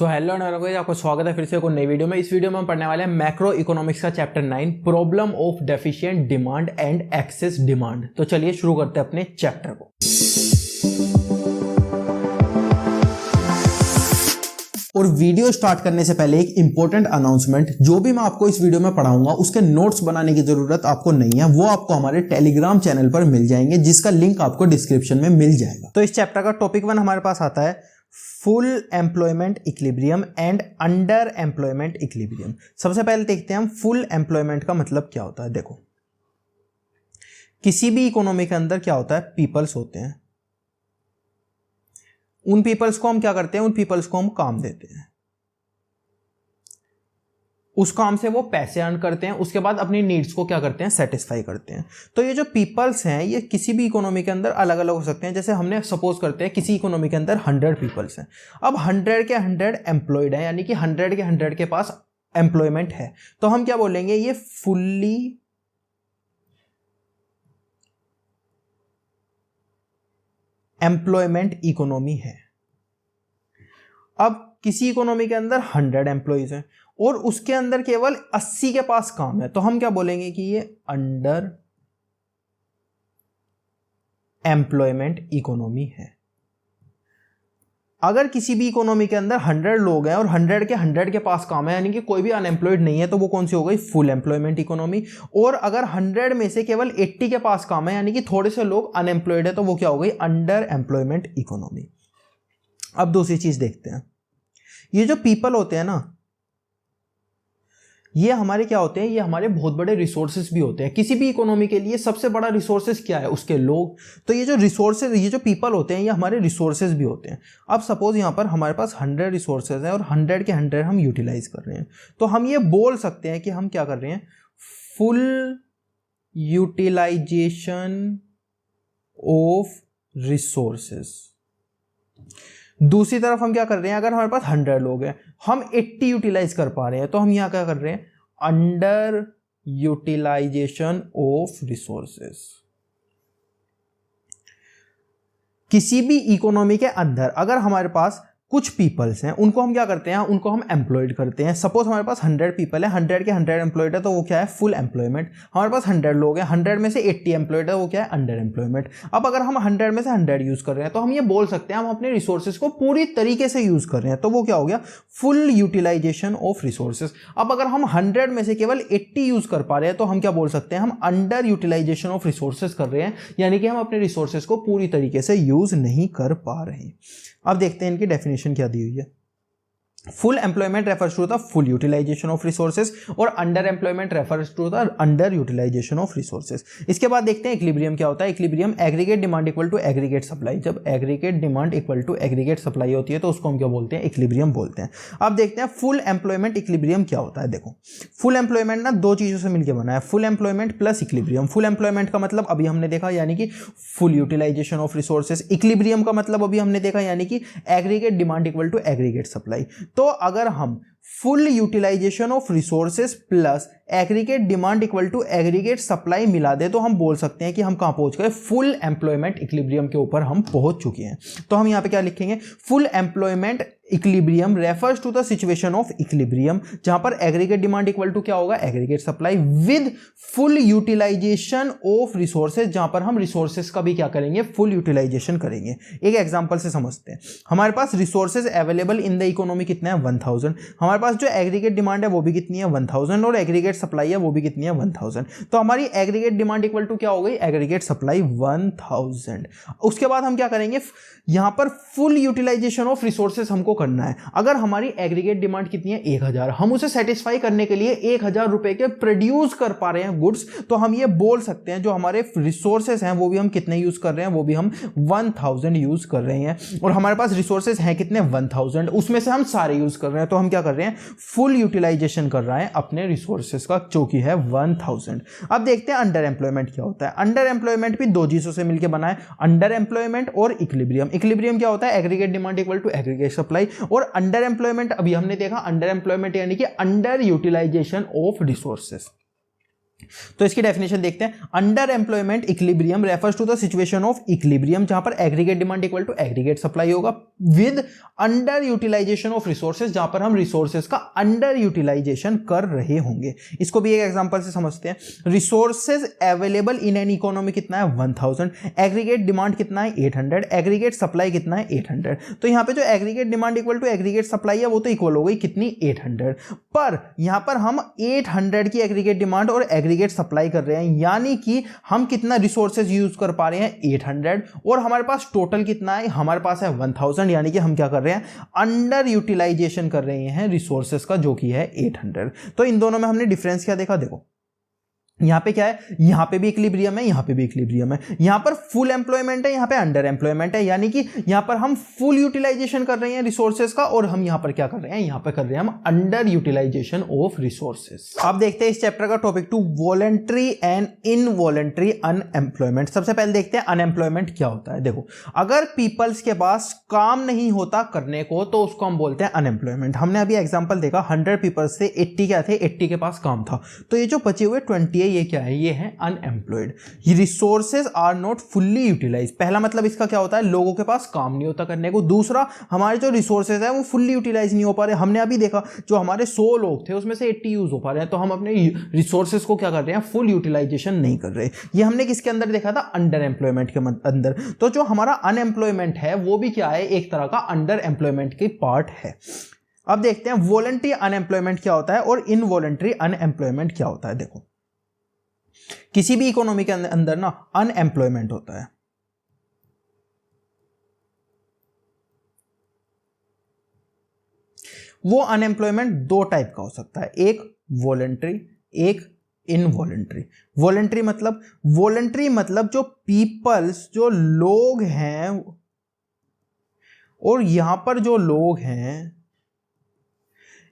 तो hello and आपको स्वागत है फिर से एक नई वीडियो में। इस वीडियो में हम पढ़ने वाले हैं मैक्रो इकोनॉमिक्स का chapter 9 problem of deficient demand and excess demand. तो चलिए शुरू करते हैं अपने चैप्टर को। और वीडियो स्टार्ट करने से पहले एक इंपॉर्टेंट अनाउंसमेंट, जो भी मैं आपको इस वीडियो में पढ़ाऊंगा उसके नोट्स बनाने की जरूरत आपको नहीं है, वो आपको हमारे टेलीग्राम चैनल पर मिल जाएंगे, जिसका लिंक आपको डिस्क्रिप्शन में मिल जाएगा। तो इस चैप्टर का टॉपिक 1 हमारे पास आता है full employment equilibrium and under employment equilibrium. सबसे पहले देखते हैं हम फुल एम्प्लॉयमेंट का मतलब क्या होता है। देखो, किसी भी इकोनॉमी के अंदर क्या होता है, पीपल्स होते हैं। उन पीपल्स को हम क्या करते हैं, उन पीपल्स को हम काम देते हैं, उस काम से वो पैसे अर्न करते हैं, उसके बाद अपनी नीड्स को क्या करते हैं, सेटिस्फाई करते हैं। तो ये जो पीपल्स हैं ये किसी भी इकोनॉमी के अंदर अलग अलग हो सकते हैं। जैसे हमने सपोज करते हैं किसी इकोनॉमी के अंदर 100 पीपल्स हैं, अब 100 के 100 एम्प्लॉयड हैं, यानी कि 100 के 100 के पास एम्प्लॉयमेंट है। तो हम क्या बोलेंगे, ये फुल्ली एम्प्लॉयमेंट इकोनॉमी है। अब किसी इकोनॉमी के अंदर 100 एम्प्लॉयज हैं और उसके अंदर केवल 80 के पास काम है, तो हम क्या बोलेंगे कि ये अंडर एम्प्लॉयमेंट इकोनॉमी है। अगर किसी भी इकोनॉमी के अंदर 100 लोग हैं और 100 के 100 के पास काम है, यानी कि कोई भी अनएम्प्लॉयड नहीं है, तो वो कौन सी हो गई, फुल एम्प्लॉयमेंट इकोनॉमी। और अगर 100 में से केवल 80 के पास काम है, यानी कि थोड़े से लोग अनएम्प्लॉयड है, तो वो क्या हो गई, अंडर एम्प्लॉयमेंट इकोनॉमी। अब दूसरी चीज देखते हैं, ये जो पीपल होते हैं ना, ये हमारे क्या होते हैं, ये हमारे बहुत बड़े रिसोर्सेज भी होते हैं। किसी भी इकोनॉमी के लिए सबसे बड़ा रिसोर्सेज क्या है, उसके लोग। तो ये जो रिसोर्सेज, ये जो पीपल होते हैं, ये हमारे रिसोर्सेज भी होते हैं। अब सपोज यहाँ पर हमारे पास 100 रिसोर्सेज हैं और 100 के 100 हम यूटिलाइज कर रहे हैं, तो हम ये बोल सकते हैं कि हम क्या कर रहे हैं, फुल यूटिलाइजेशन ऑफ रिसोर्सेज। दूसरी तरफ हम क्या कर रहे हैं, अगर हमारे पास 100 लोग हैं, हम 80 यूटिलाइज कर पा रहे हैं, तो हम यहां क्या कर रहे हैं, अंडर यूटिलाइजेशन ऑफ रिसोर्सेज। किसी भी इकोनॉमी के अंदर अगर हमारे पास कुछ पीपल्स हैं, उनको हम क्या करते हैं, उनको हम एम्प्लॉयड करते हैं। सपोज हमारे पास 100 पीपल है, 100 के 100 एम्प्लॉयड है, तो वो क्या है, फुल एम्प्लॉयमेंट। हमारे पास 100 लोग हैं, 100 में से 80 एम्प्लॉयड है, वो क्या है, अंडर एम्प्लॉयमेंट। अब अगर हम 100 में से 100 यूज कर रहे हैं, तो हम ये बोल सकते हैं हम अपने रिसोर्सेज को पूरी तरीके से यूज कर रहे हैं, तो वो क्या हो गया, फुल यूटिलाइजेशन ऑफ रिसोर्सेज। अब अगर हम 100 में से केवल 80 यूज कर पा रहे हैं, तो हम क्या बोल सकते हैं, हम अंडर यूटिलाइजेशन ऑफ रिसोर्सेज कर रहे हैं, यानी कि हम अपने रिसोर्सेज को पूरी तरीके से यूज नहीं कर पा रहे हैं। अब देखते हैं इनकी डेफिनेशन क्या दी हुई है। Full employment refers to the full utilisation of resources और under employment refers to the under utilisation of resources. इसके बाद देखते हैं इक्विलिब्रियम क्या होता है। Equilibrium aggregate demand equal to aggregate supply. जब aggregate demand equal to aggregate supply होती है, तो उसको हम क्या बोलते हैं, इक्विलिब्रियम बोलते हैं। अब देखते हैं फुल एम्प्लॉयमेंट इक्विलिब्रियम क्या होता है। देखो, फुल एम्प्लॉयमेंट ना दो चीजों से मिलकर बना है, full employment plus equilibrium. Full employment का मतलब अभी हमने देखा, यानी कि full utilisation of resources. Equilibrium का मतलब अभी हमने देखा, यानी कि aggregate demand equal to aggregate supply. तो अगर हम full utilisation of resources plus aggregate demand equal to aggregate supply मिला दे, तो हम बोल सकते हैं कि हम कहां पहुंच गए, फुल एम्प्लॉयमेंट इक्विलिब्रियम के ऊपर हम पहुंच चुके हैं। तो हम यहां पे क्या लिखेंगे, full employment equilibrium refers to the situation of equilibrium, जहां पर एग्रीगेट डिमांड इक्वल टू क्या होगा, aggregate supply with full utilisation of resources, जहां पर हम रिसोर्सेज का भी क्या करेंगे, फुल यूटिलाइजेशन करेंगे। एक एग्जांपल से समझते हैं। हमारे पास resources available in the economy कितने हैं, 1000। हमारे पास जो एग्रीगेट डिमांड है वो भी कितनी है, 1000, और एग्रीगेट सप्लाई है वो भी कितनी है, 1000। तो हमारी एग्रीगेट डिमांड इक्वल टू क्या हो गई, एग्रीगेट सप्लाई 1000। उसके बाद हम क्या करेंगे, यहां पर फुल यूटिलाइजेशन ऑफ रिसोर्सेज हमको करना है। अगर हमारी एग्रीगेट डिमांड कितनी है, 1000, हम उसे सेटिस्फाई करने के लिए 1000 रुपए के प्रोड्यूस कर पा रहे हैं गुड्स, तो हम ये बोल सकते हैं जो हमारे रिसोर्सेज हैं वो भी हम कितने यूज कर रहे हैं, वो भी हम 1000 यूज कर रहे हैं। और हमारे पास रिसोर्सेज हैं कितने, 1000, उसमें से हम सारे यूज कर रहे हैं, तो हम क्या कर रहे हैं, फुल यूटिलाइजेशन कर रहे हैं अपने रिसोर्सेज का, जो कि है 1000। अब देखते हैं अंडर एम्प्लॉयमेंट क्या होता है। अंडर एम्प्लॉयमेंट भी दो चीजों से मिलकर बना है, अंडर एम्प्लॉयमेंट और इक्विलिब्रियम। इक्विलिब्रियम क्या होता है, aggregate demand equal to aggregate supply. और अंडर एम्प्लॉयमेंट अभी हमने देखा, अंडर एम्प्लॉयमेंट यानी कि अंडर यूटिलाइजेशन ऑफ रिसोर्सेज। तो इसकी डेफिनेशन देखते हैं। Under employment equilibrium refers to the situation of equilibrium, जहां पर aggregate demand equal to aggregate supply होगा, with under utilisation of resources, जहां पर हम रिसोर्सेज का अंडर यूटिलाइजेशन कर रहे होंगे। इसको भी एक एग्जांपल से समझते हैं। Resources available in an economy कितना है 1000, एग्रीगेट डिमांड कितना है 800, एग्रीगेट सप्लाई कितना है 800। तो यहां पे जो aggregate demand equal to aggregate supply है वो तो इक्वल हो गई कितनी 800, पर यहां पर हम 800 की एग्रीगेट डिमांड और एग्रीगेट सप्लाई कर रहे हैं, यानी कि हम कितना रिसोर्सेज यूज कर पा रहे हैं 800, और हमारे पास टोटल कितना है, हमारे पास है 1000, यानी कि हम क्या कर रहे हैं अंडर यूटिलाइजेशन कर रहे हैं रिसोर्सेज का, जो कि है 800। तो इन दोनों में हमने डिफरेंस क्या देखा, देखो यहां पे क्या है, यहां पे भी इक्विलिब्रियम है, यहां पे भी इक्विलिब्रियम है, यहां पर फुल एम्प्लॉयमेंट है, यहां पे अंडर एम्प्लॉयमेंट है, यानी कि यहां पर हम फुल यूटिलाइजेशन कर रहे हैं रिसोर्सेज का, और हम यहां पर क्या कर रहे हैं, यहां पर कर रहे हैं हम अंडर यूटिलाइजेशन ऑफ रिसोर्सेज। अब देखते हैं इस चैप्टर का topic 2, voluntary and involuntary unemployment. सबसे पहले देखते हैं अनएम्प्लॉयमेंट क्या होता है। देखो, अगर पीपल्स के पास काम नहीं होता करने को तो उसको हम बोलते हैं अनएम्प्लॉयमेंट। हमने अभी एग्जांपल देखा, 100 पीपल्स से 80 क्या थे, 80 के पास काम था, तो ये जो बचे हुए 20 ये क्या है, ये है unemployed. Resources are not fully utilise. पहला मतलब इसका क्या होता है, लोगों के पास काम नहीं होता करने को। दूसरा, हमारे जो रिसोर्सेज है वो फुल्ली यूटिलाइज नहीं हो पा रहे। हमने अभी देखा जो हमारे 100 लोग थे उसमें से 80 यूज हो पा रहे हैं, तो हम अपने रिसोर्सेज को क्या कर रहे हैं, फुल यूटिलाइजेशन नहीं कर रहे। ये हमने किसके अंदर देखा था, अंडर एम्प्लॉयमेंट के अंदर। तो जो हमारा अनएम्प्लॉयमेंट है वो भी क्या है, एक तरह का अंडर एम्प्लॉयमेंट की पार्ट है। अब देखते हैं वॉलंटरी अनएम्प्लॉयमेंट क्या होता है और इनवॉलंटरी अनएम्प्लॉयमेंट क्या होता है। देखो, किसी भी इकोनॉमी के अंदर ना अनएम्प्लॉयमेंट होता है, वो अनएम्प्लॉयमेंट दो टाइप का हो सकता है, एक वॉलंटरी, एक इनवॉलंटरी। वॉलंटरी मतलब जो पीपल्स, जो लोग हैं, और यहां पर जो लोग हैं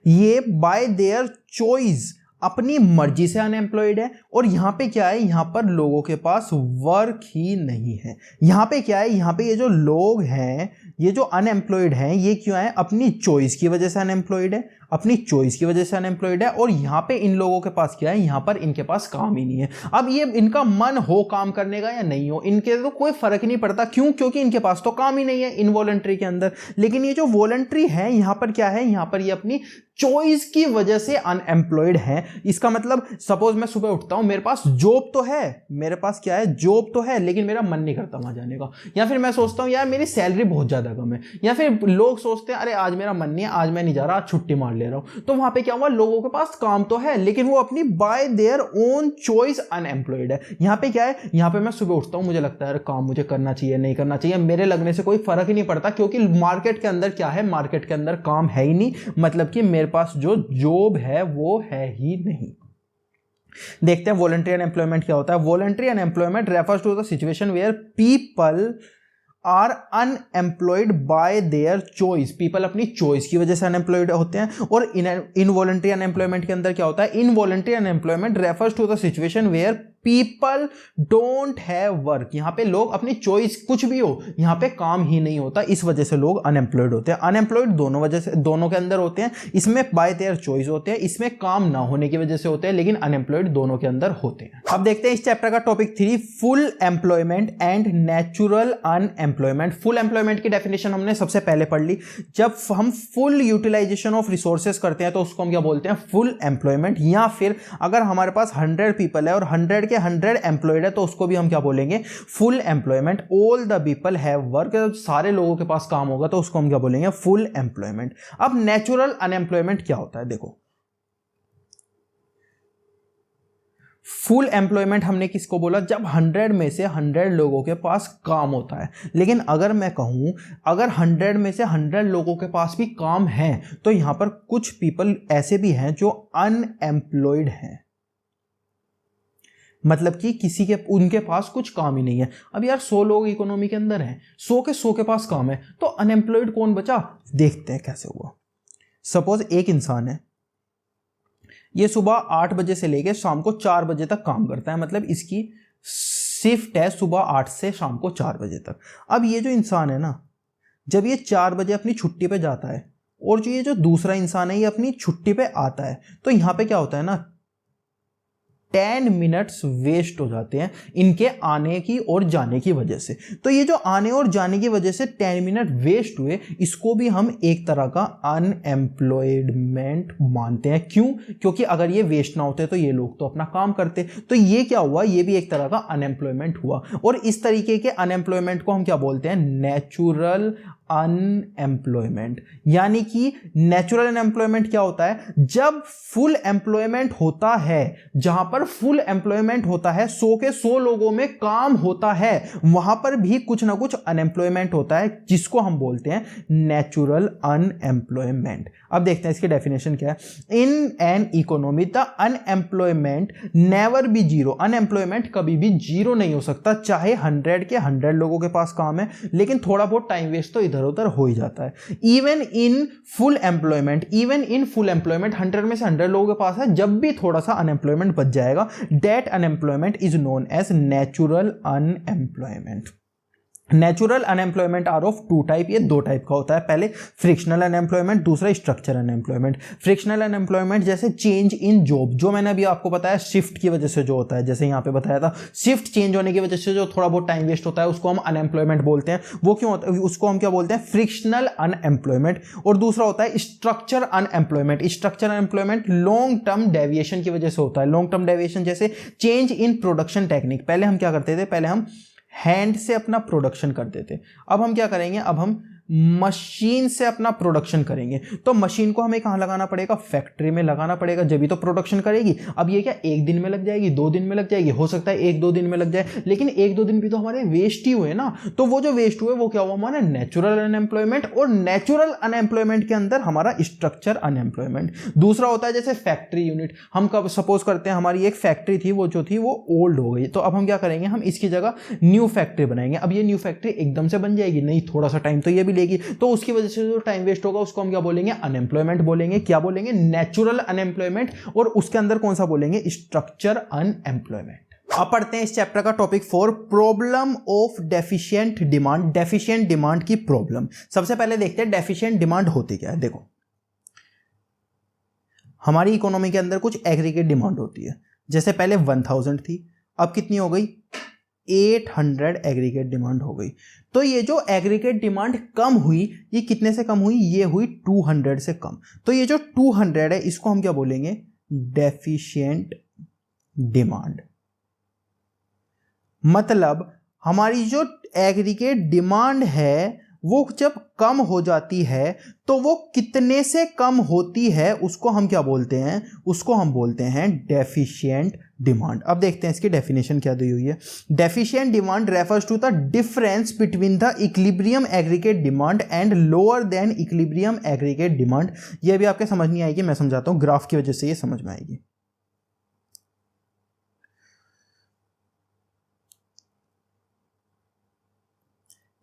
ये बाय देयर चॉइस अपनी मर्जी से अनएम्प्लॉयड है। और यहां पे क्या है, यहां पर लोगों के पास वर्क ही नहीं है। यहां पे क्या है, यहां पे ये जो लोग हैं, ये जो अनएम्प्लॉयड हैं, ये क्यों है, अपनी चॉइस की वजह से अनएम्प्लॉयड है, अपनी चॉइस की वजह से अनएम्प्लॉयड है। और यहां पे इन लोगों के पास क्या है, यहां पर इनके पास काम ही नहीं है। अब ये इनका मन हो काम करने का या नहीं हो, इनके तो कोई फर्क ही नहीं पड़ता। क्यों, क्योंकि इनके पास तो काम ही नहीं है इनवॉलंटरी के अंदर। लेकिन ये जो वॉलंटरी है, यहां पर क्या है, यहां पर ये अपनी चॉइस की वजह से अनएम्प्लॉयड है। इसका मतलब सपोज मैं सुबह उठता हूं, मेरे पास जॉब तो है, मेरे पास क्या है, जॉब तो है, लेकिन मेरा मन नहीं करता वहां जाने का। या फिर मैं सोचता हूं यार मेरी सैलरी बहुत ज्यादा कम है, या फिर लोग सोचते हैं अरे आज मेरा मन नहीं है, आज मैं नहीं जा रहा, आज छुट्टी मार ले रहा हूं। तो वहां पे क्या हुआ, लोगों के पास काम तो है लेकिन वो अपनी bye their own choice unemployed है। यहां पे क्या है, यहां पे मैं सुबह उठता हूं, मुझे लगता है यार काम मुझे करना चाहिए, नहीं करना चाहिए, मेरे लगने से कोई फर्क ही नहीं पड़ता, क्योंकि मार्केट के अंदर क्या है, मार्केट के अंदर काम है ही नहीं, मतलब कि मेरे पास जो जॉब है वो है ही नहीं। देखते हैं वॉलंटरी अनएम्प्लॉयमेंट क्या होता है। Voluntary unemployment refers to the situation where people are unemployed by their choice. People अपनी चॉइस की वजह से अनएम्प्लॉयड होते हैं। और इनवॉलंटरी अनएम्प्लॉयमेंट के अंदर क्या होता है, involuntary unemployment refers to the situation where people don't have work. यहां पे लोग अपनी चॉइस कुछ भी हो, यहां पे काम ही नहीं होता, इस वजह से लोग अनएम्प्लॉयड होते हैं। अनएम्प्लॉयड दोनों वजह से, दोनों के अंदर होते हैं। इसमें बाय देयर चॉइस होते हैं, इसमें काम ना होने की वजह से होते हैं, लेकिन अनएम्प्लॉयड दोनों के अंदर होते हैं। अब देखते हैं इस चैप्टर का topic 3, full employment and natural unemployment. Full employment की डेफिनेशन हमने सबसे पहले पढ़ ली। जब हम फुल यूटिलाइजेशन ऑफ रिसोर्सेज करते हैं तो उसको हम क्या बोलते हैं, फुल एम्प्लॉयमेंट। या फिर अगर हमारे पास 100 पीपल है और 100 के 100 एम्प्लॉयड है तो उसको भी हम क्या बोलेंगे, full employment. All the people have work, सारे लोगों के पास काम होगा तो उसको हम क्या बोलेंगे, फुल एम्प्लॉयमेंट। अब नेचुरल अनएम्प्लॉयमेंट क्या होता है, देखो फुल एम्प्लॉयमेंट हमने किसको बोला, जब 100 में से 100 लोगों के पास काम होता है। लेकिन अगर मैं कहूं अगर 100 में से 100 लोगों के पास भी काम है तो यहां पर कुछ पीपल ऐसे भी हैं जो अनएम्प्लॉयड हैं, मतलब कि किसी के उनके पास कुछ काम ही नहीं है। अब यार 100 लोग इकोनॉमी के अंदर हैं, 100 के 100 के पास काम है, तो अनएम्प्लॉयड कौन बचा, देखते हैं कैसे हुआ। सपोज एक इंसान है, ये सुबह 8 बजे से लेकर शाम को 4 बजे तक काम करता है, मतलब इसकी शिफ्ट है सुबह 8 से शाम को 4 बजे तक। अब ये जो इंसान है ना, जब ये 4 बजे अपनी छुट्टी पे जाता है और जो ये जो दूसरा इंसान है ये अपनी छुट्टी पे आता है, तो यहां पे क्या होता है ना, 10 मिनट्स वेस्ट हो जाते हैं इनके आने की और जाने की वजह से। तो ये जो आने और जाने की वजह से 10 मिनट वेस्ट हुए, इसको भी हम एक तरह का अनएम्प्लॉयमेंट मानते हैं। क्यों? क्योंकि अगर ये वेस्ट ना होते तो ये लोग तो अपना काम करते। तो ये क्या हुआ, ये भी एक तरह का अनएम्प्लॉयमेंट हुआ। और इस तरीके के अनएम्प्लॉयमेंट को हम क्या बोलते हैं, नेचुरल अनएम्प्लॉयमेंट। यानी कि नेचुरल अनएम्प्लॉयमेंट क्या होता है, जब फुल एम्प्लॉयमेंट होता है, जहां पर फुल एम्प्लॉयमेंट होता है, 100 के 100 लोगों में काम होता है, वहां पर भी कुछ ना कुछ अनएम्प्लॉयमेंट होता है, जिसको हम बोलते हैं नेचुरल अनएम्प्लॉयमेंट। अब देखते हैं इसकी डेफिनेशन क्या है। In an economy the unemployment never be zero. Unemployment कभी भी जीरो नहीं हो सकता, चाहे 100 के 100 लोगों के पास काम है, लेकिन थोड़ा बहुत टाइम वेस्ट तो इधर उधर हो ही जाता है। इवन इन फुल एम्प्लॉयमेंट, 100 में से 100 लोगों के पास है, जब भी थोड़ा सा अनएम्प्लॉयमेंट बच जाएगा, that unemployment is known as natural unemployment. Natural unemployment are of 2 type, ये 2 टाइप का होता है। पहले फ्रिक्शनल अनएम्प्लॉयमेंट, दूसरा स्ट्रक्चर अनएम्प्लॉयमेंट। फ्रिक्शनल अनएम्प्लॉयमेंट जैसे चेंज इन जॉब, जो मैंने अभी आपको बताया शिफ्ट की वजह से जो होता है, जैसे यहाँ पे बताया था शिफ्ट चेंज होने की वजह से जो थोड़ा बहुत टाइम वेस्ट होता है, उसको हम अनएम्प्लॉयमेंट बोलते हैं। वो क्यों होता है, उसको हम क्या बोलते हैं, फ्रिक्शनल अनएम्प्लॉयमेंट। और दूसरा होता है structure unemployment. Structure unemployment long term deviation की वजह से होता है। लॉन्ग टर्म डेविएशन जैसे चेंज इन प्रोडक्शन टेक्निक। पहले हम क्या करते थे, पहले हम हैंड से अपना प्रोडक्शन करते थे, अब हम क्या करेंगे, अब हम मशीन से अपना प्रोडक्शन करेंगे। तो मशीन को हमें कहां लगाना पड़ेगा, फैक्ट्री में लगाना पड़ेगा, जब भी तो प्रोडक्शन करेगी। अब ये क्या 1 दिन में लग जाएगी, 2 दिन में लग जाएगी, हो सकता है 1-2 दिन में लग जाए, लेकिन 1-2 दिन भी तो हमारे वेस्ट ही हुए ना। तो वो जो वेस्ट हुए वो क्या हुआ, हमारा नेचुरल अनएम्प्लॉयमेंट। और नेचुरल अनएम्प्लॉयमेंट के अंदर हमारा स्ट्रक्चर अनएम्प्लॉयमेंट। दूसरा होता है जैसे फैक्ट्री यूनिट। हम कब सपोज करते हैं हमारी एक फैक्ट्री थी, वो जो थी वो ओल्ड हो गई, तो अब हम क्या करेंगे, हम इसकी जगह न्यू फैक्ट्री बनाएंगे। अब ये न्यू फैक्ट्री एकदम से बन जाएगी नहीं, थोड़ा सा टाइम तो ये भी लेगी, तो उसकी वजह से जो टाइम वेस्ट होगा उसको हम क्या बोलेंगे, अनएम्प्लॉयमेंट बोलेंगे। क्या बोलेंगे, नेचुरल अनएम्प्लॉयमेंट। और उसके अंदर कौन सा बोलेंगे, स्ट्रक्चर अनएम्प्लॉयमेंट। अब पढ़ते हैं इस चैप्टर का topic 4, problem of deficient demand. Deficient demand की प्रॉब्लम। सबसे पहले देखते हैं डेफिशिएंट डिमांड होती क्या है। देखो, हमारी इकोनॉमी के अंदर कुछ एग्रीगेट डिमांड होती है। जैसे पहले 1000 थी, अब कितनी हो गई, 800 एग्रीगेट डिमांड हो गई। तो ये जो एग्रीगेट डिमांड कम हुई, ये कितने से कम हुई, ये हुई 200 से कम। तो ये जो 200 है, इसको हम क्या बोलेंगे, डेफिशिएंट डिमांड। मतलब हमारी जो एग्रीगेट डिमांड है वो जब कम हो जाती है, तो वो कितने से कम होती है, उसको हम क्या बोलते हैं, उसको हम बोलते हैं डेफिशिएंट डिमांड। अब देखते हैं इसकी डेफिनेशन क्या दी हुई है। Deficient demand refers to the difference between the equilibrium aggregate demand and lower than equilibrium aggregate demand. ये भी आपके समझ नहीं आएगी, मैं समझाता हूं, ग्राफ की वजह से ये समझ में आएगी।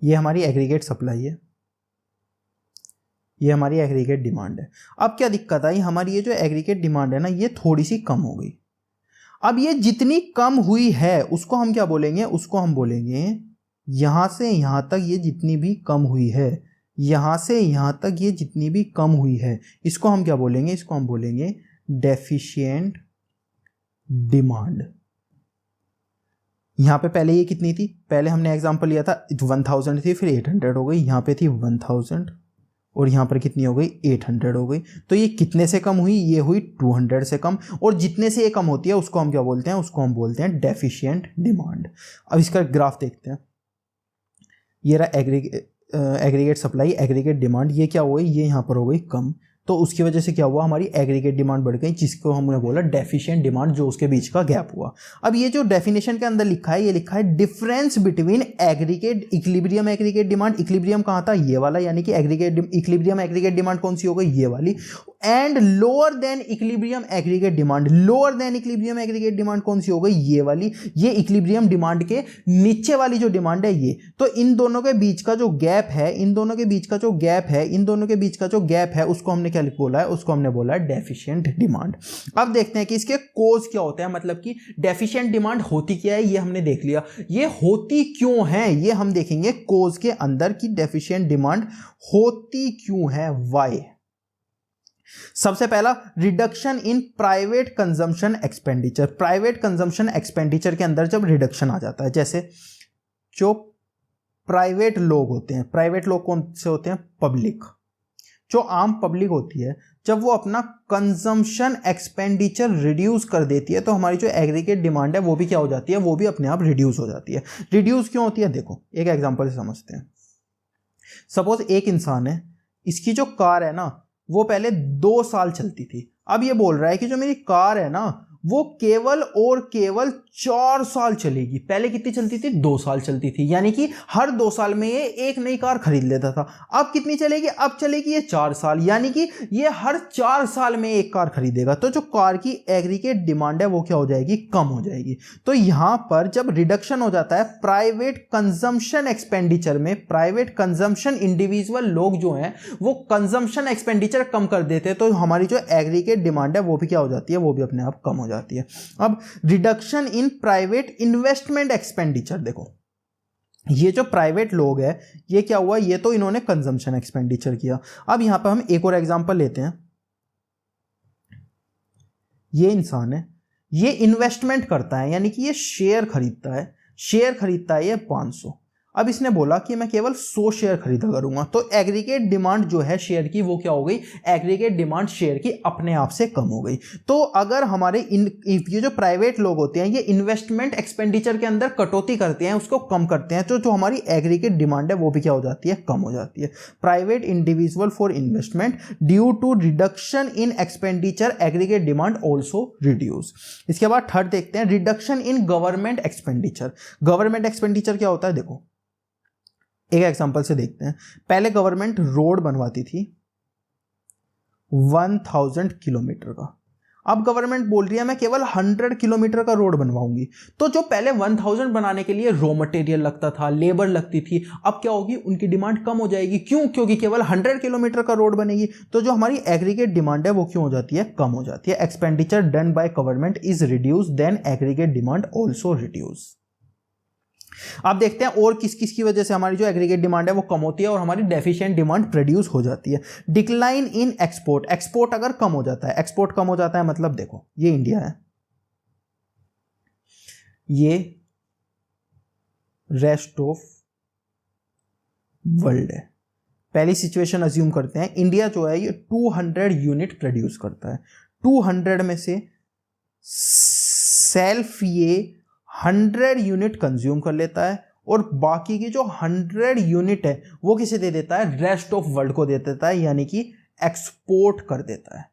ये हमारी एग्रीगेट सप्लाई है, ये हमारी एग्रीगेट डिमांड है। अब क्या दिक्कत आई, हमारी ये जो एग्रीगेट डिमांड है ना, ये थोड़ी सी कम हो गई। अब ये जितनी कम हुई है उसको हम क्या बोलेंगे, उसको हम बोलेंगे यहां से यहां तक ये जितनी भी कम हुई है, यहां से यहां तक ये जितनी भी कम हुई है, इसको हम क्या बोलेंगे, इसको हम बोलेंगे डेफिशिएंट डिमांड। यहां पे पहले ये कितनी थी, पहले हमने एग्जांपल लिया था 1000 थी, फिर 800 हो गई, यहां पे थी 1000 और यहां पर कितनी हो गई, 800 हो गई। तो ये कितने से कम हुई, ये हुई 200 से कम। और जितने से ये कम होती है उसको हम क्या बोलते हैं, उसको हम बोलते हैं डेफिशिएंट डिमांड। अब इसका ग्राफ देखते हैं। ये रहा एग्रीगेट सप्लाई, एग्रीगेट डिमांड, ये क्या हो गई, ये यहाँ पर हो गई कम। तो उसकी वजह से क्या हुआ, हमारी एग्रीगेट डिमांड बढ़ गई, जिसको हमने बोला डेफिशिएंट डिमांड, जो उसके बीच का गैप हुआ। अब ये जो डेफिनेशन के अंदर लिखा है, ये लिखा है difference between aggregate equilibrium aggregate demand. Equilibrium कहाँ था, ये वाला, यानी कि एग्रीगेट इक्विलिब्रियम एग्रीगेट डिमांड कौन सी हो गई, ये वाली। And lower than equilibrium aggregate demand. Lower than equilibrium aggregate demand कौन सी हो गई, ये वाली। ये इक्विलिब्रियम डिमांड के नीचे वाली जो डिमांड है ये। तो इन दोनों के बीच का जो गैप है, इन दोनों के बीच का जो गैप है, इन दोनों के बीच का जो गैप है, उसको हमने क्या बोला है, उसको हमने बोला है डेफिशिएंट डिमांड। अब देखते हैं कि इसके कोज क्या होते हैं, मतलब कि डेफिशिएंट डिमांड होती क्या है, ये हमने देख लिया। ये होती क्यों है, ये हम देखेंगे कोज के अंदर, कि डेफिशिएंट डिमांड होती क्यों है, व्हाई। सबसे पहला reduction in private consumption expenditure. Private consumption expenditure के अंदर जब रिडक्शन आ जाता है, जैसे जो प्राइवेट लोग होते हैं, प्राइवेट लोग कौन से होते हैं? पब्लिक। जो आम पब्लिक होती है, जब वो अपना कंजम्पशन एक्सपेंडिचर रिड्यूस कर देती है तो हमारी जो एग्रीगेट डिमांड है वो भी क्या हो जाती है? वो भी अपने आप रिड्यूस हो जाती है। रिड्यूस क्यों होती है? देखो एक एग्जांपल से समझते हैं। सपोज एक इंसान है, इसकी जो कार है ना वो पहले 2 साल चलती थी। अब ये बोल रहा है कि जो मेरी कार है ना वो केवल और केवल 4 साल चलेगी। पहले कितनी चलती थी? 2 साल चलती थी, यानी कि हर 2 साल में ये एक नई कार खरीद लेता था। अब कितनी चलेगी? अब चलेगी ये 4 साल, यानी कि ये हर 4 साल में एक कार खरीदेगा। तो जो कार की एग्रीगेट डिमांड है वो क्या हो जाएगी? कम हो जाएगी। तो यहां पर जब रिडक्शन हो जाता है प्राइवेट कंजम्पशन एक्सपेंडिचर में, प्राइवेट कंजम्पशन इंडिविजुअल लोग जो हैं वो कंजम्पशन एक्सपेंडिचर कम कर देते हैं, तो हमारी जो एग्रीगेट डिमांड है वो भी क्या हो जाती है? वो भी अपने आप कम हो जाती है। अब reduction in private investment expenditure, देखो ये जो प्राइवेट लोग हैं ये क्या हुआ? ये तो इन्होंने कंजम्पशन एक्सपेंडिचर किया। अब यहां पर हम एक और एग्जांपल लेते हैं। ये इंसान है, ये इन्वेस्टमेंट करता है, यानी कि ये शेयर खरीदता है। शेयर खरीदता है ये 500। अब इसने बोला कि मैं केवल 100 शेयर खरीदा करूंगा, तो एग्रीगेट डिमांड जो है शेयर की वो क्या हो गई? एग्रीगेट डिमांड शेयर की अपने आप से कम हो गई। तो अगर हमारे ये जो प्राइवेट लोग होते हैं ये इन्वेस्टमेंट एक्सपेंडिचर के अंदर कटौती करते हैं, उसको कम करते हैं, तो जो हमारी एग्रीगेट डिमांड है वो भी क्या हो जाती है? कम हो जाती है। Private individual for investment due to reduction in expenditure aggregate demand also reduce. इसके बाद थर्ड देखते हैं, reduction in government expenditure. Government expenditure क्या होता है? देखो एक एग्जांपल से देखते हैं। पहले गवर्नमेंट रोड बनवाती थी 1000 किलोमीटर का, अब गवर्नमेंट बोल रही है मैं केवल 100 किलोमीटर का रोड बनवाऊंगी। तो जो पहले 1000 बनाने के लिए रॉ मटेरियल लगता था, लेबर लगती थी, अब क्या होगी? उनकी डिमांड कम हो जाएगी। क्यों? क्योंकि केवल 100 किलोमीटर का रोड बनेगी। तो जो हमारी एग्रीगेट डिमांड है वो क्यों हो जाती है? कम हो जाती है। Expenditure done by government is reduce, then aggregate demand also reduce. आप देखते हैं और किस किस की वजह से हमारी जो एग्रीगेट डिमांड है वो कम होती है और हमारी डेफिशिएंट डिमांड प्रोड्यूस हो जाती है। Decline in export. एक्सपोर्ट अगर कम हो जाता है, एक्सपोर्ट कम हो जाता है मतलब देखो ये इंडिया है, ये रेस्ट ऑफ वर्ल्ड है। पहली सिचुएशन अज्यूम करते हैं, इंडिया जो है ये 200 यूनिट प्रोड्यूस करता है। 200 में से सेल्फ ये 100 यूनिट कंज्यूम कर लेता है और बाकी की जो 100 यूनिट है वो किसे दे देता है? रेस्ट ऑफ वर्ल्ड को दे देता है, यानी कि एक्सपोर्ट कर देता है।